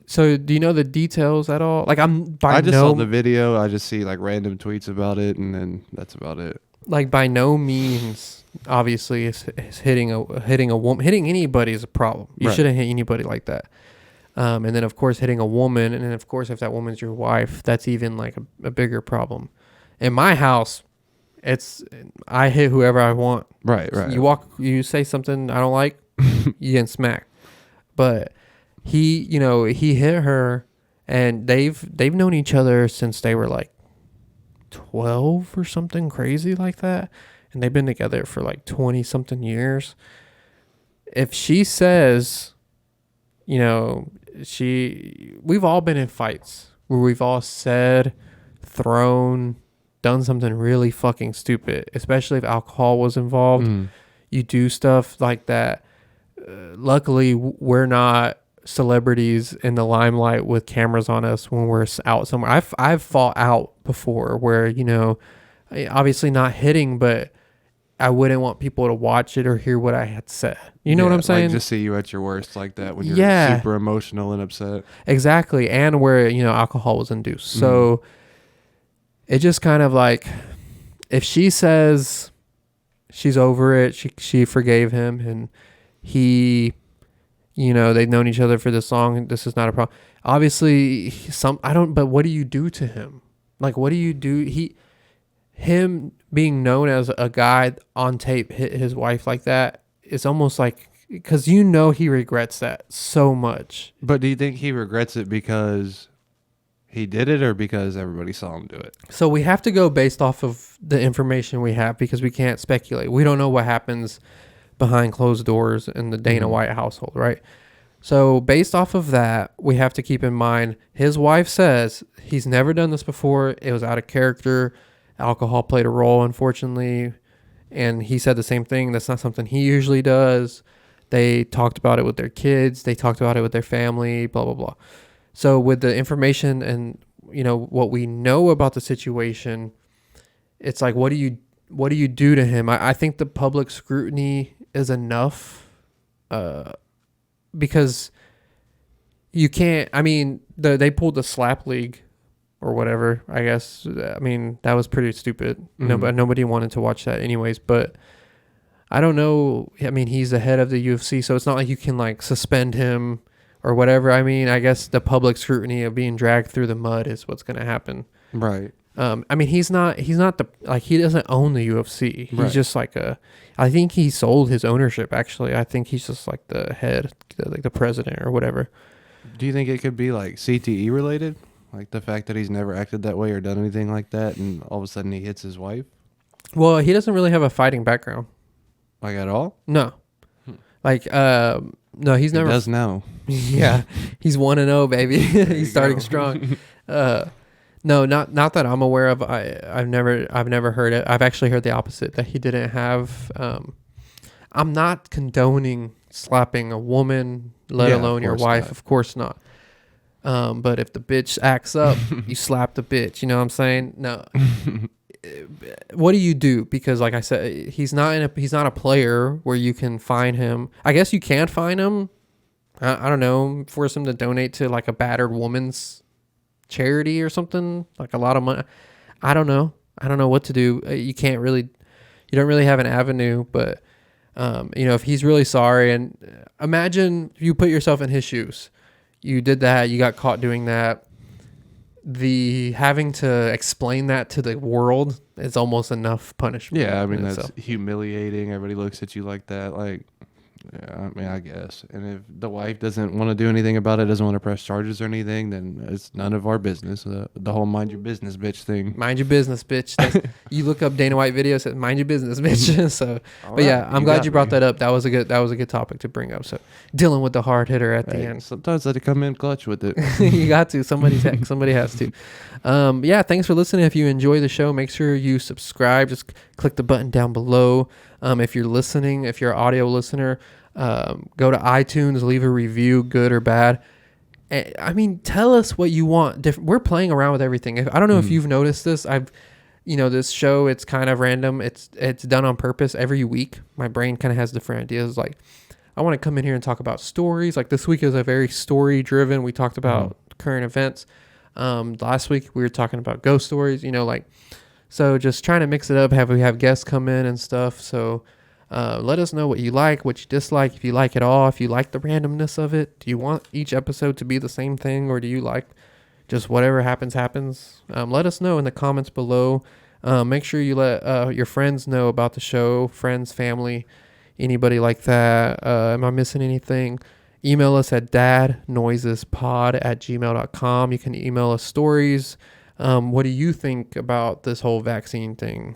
so do you know the details at all? Like I just saw the video. I just see like random tweets about it, and then that's about it. Like by no means, obviously, is hitting a woman, hitting anybody is a problem. You shouldn't hit anybody like that. And then of course hitting a woman, and then of course if that woman's your wife, that's even like a bigger problem. In my house, I hit whoever I want. Right. You say something I don't like, you get smacked. But he hit her, and they've known each other since they were like 12 or something crazy like that, and they've been together for like 20 something years. If she says, we've all been in fights where we've all said, thrown, done something really fucking stupid, especially if alcohol was involved. You do stuff like that. Luckily, we're not celebrities in the limelight with cameras on us when we're out somewhere. I've fought out before where, obviously not hitting, but I wouldn't want people to watch it or hear what I had said. You know what I'm saying? Like just see you at your worst like that when you're super emotional and upset. Exactly. And where, alcohol was induced. So it just kind of like, if she says she's over it, she forgave him, and he, they've known each other for this long, and this is not a problem. Obviously, but what do you do to him? Like, what do you do? Him being known as a guy on tape hit his wife like that, it's almost like because you know he regrets that so much. But do you think he regrets it because he did it or because everybody saw him do it? So we have to go based off of the information we have because we can't speculate. We don't know what happens behind closed doors in the Dana White household, right? So based off of that, we have to keep in mind his wife says he's never done this before. It was out of character. Alcohol played a role, unfortunately. And he said the same thing. That's not something he usually does. They talked about it with their kids. They talked about it with their family, blah, blah, blah. So with the information and, you know, what we know about the situation, it's like, what do you do to him? I think the public scrutiny is enough because you can't, I mean, they pulled the slap league or whatever, I guess. I mean, that was pretty stupid. Nobody wanted to watch that anyways, but I don't know. I mean, he's the head of the UFC, so it's not like you can like suspend him or whatever. I mean, I guess the public scrutiny of being dragged through the mud is what's going to happen. Right. I mean, he's not the, like, he doesn't own the UFC. He's just like I think he sold his ownership, actually. I think he's just like the head, like the president or whatever. Do you think it could be like CTE related? Like the fact that he's never acted that way or done anything like that and all of a sudden he hits his wife? Well, he doesn't really have a fighting background. Like at all? No. Like, no, he's never. He does now. Yeah. He's 1-0, baby. He's starting strong. No, not that I'm aware of. I've never heard it. I've actually heard the opposite, that he didn't have. I'm not condoning slapping a woman, let alone your wife. Not. Of course not. But if the bitch acts up, you slap the bitch. You know what I'm saying? No. What do you do? Because like I said, he's not a player where you can fine him. I guess you can fine him. I don't know, force him to donate to like a battered woman's charity or something, like a lot of money. I don't know what to do. You don't really have an avenue, but you know, if he's really sorry, and imagine you put yourself in his shoes. You did that, you got caught doing that. The having to explain that to the world is almost enough punishment. Yeah, I mean, that's humiliating. Everybody looks at you like that. Like, yeah, I mean, I guess. And if the wife doesn't want to do anything about it, doesn't want to press charges or anything, then it's none of our business. The whole mind your business, bitch thing. Mind your business, bitch. You look up Dana White videos, says mind your business, bitch. So, but yeah, I'm glad you brought that up. That was a good topic to bring up. So, dealing with the hard hitter at the end. Sometimes I have to come in clutch with it. You got to. Somebody has to. Yeah, thanks for listening. If you enjoy the show, make sure you subscribe. Just click the button down below. If you're listening, if you're an audio listener, go to iTunes, leave a review, good or bad. I mean, tell us what you want. We're playing around with everything. I don't know if you've noticed this. This show, it's kind of random. It's done on purpose. Every week, my brain kind of has different ideas. Like, I want to come in here and talk about stories. Like this week is a very story driven. We talked about current events. Last week we were talking about ghost stories. So just trying to mix it up. We have guests come in and stuff. So let us know what you like, what you dislike, if you like it all, if you like the randomness of it. Do you want each episode to be the same thing, or do you like just whatever happens? Let us know in the comments below. Make sure you let your friends know about the show, friends, family, anybody like that. Am I missing anything? Email us at dadnoisespod@gmail.com. You can email us stories. What do you think about this whole vaccine thing?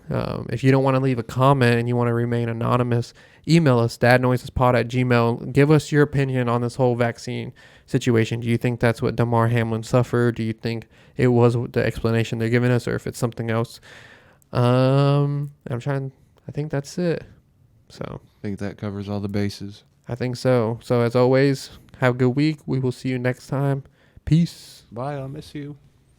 If you don't want to leave a comment and you want to remain anonymous, email us, dadnoisespod@gmail. Give us your opinion on this whole vaccine situation. Do you think that's what Damar Hamlin suffered? Do you think it was the explanation they're giving us, or if it's something else? I think that's it. So I think that covers all the bases. I think so. So as always, have a good week. We will see you next time. Peace. Bye. I'll miss you.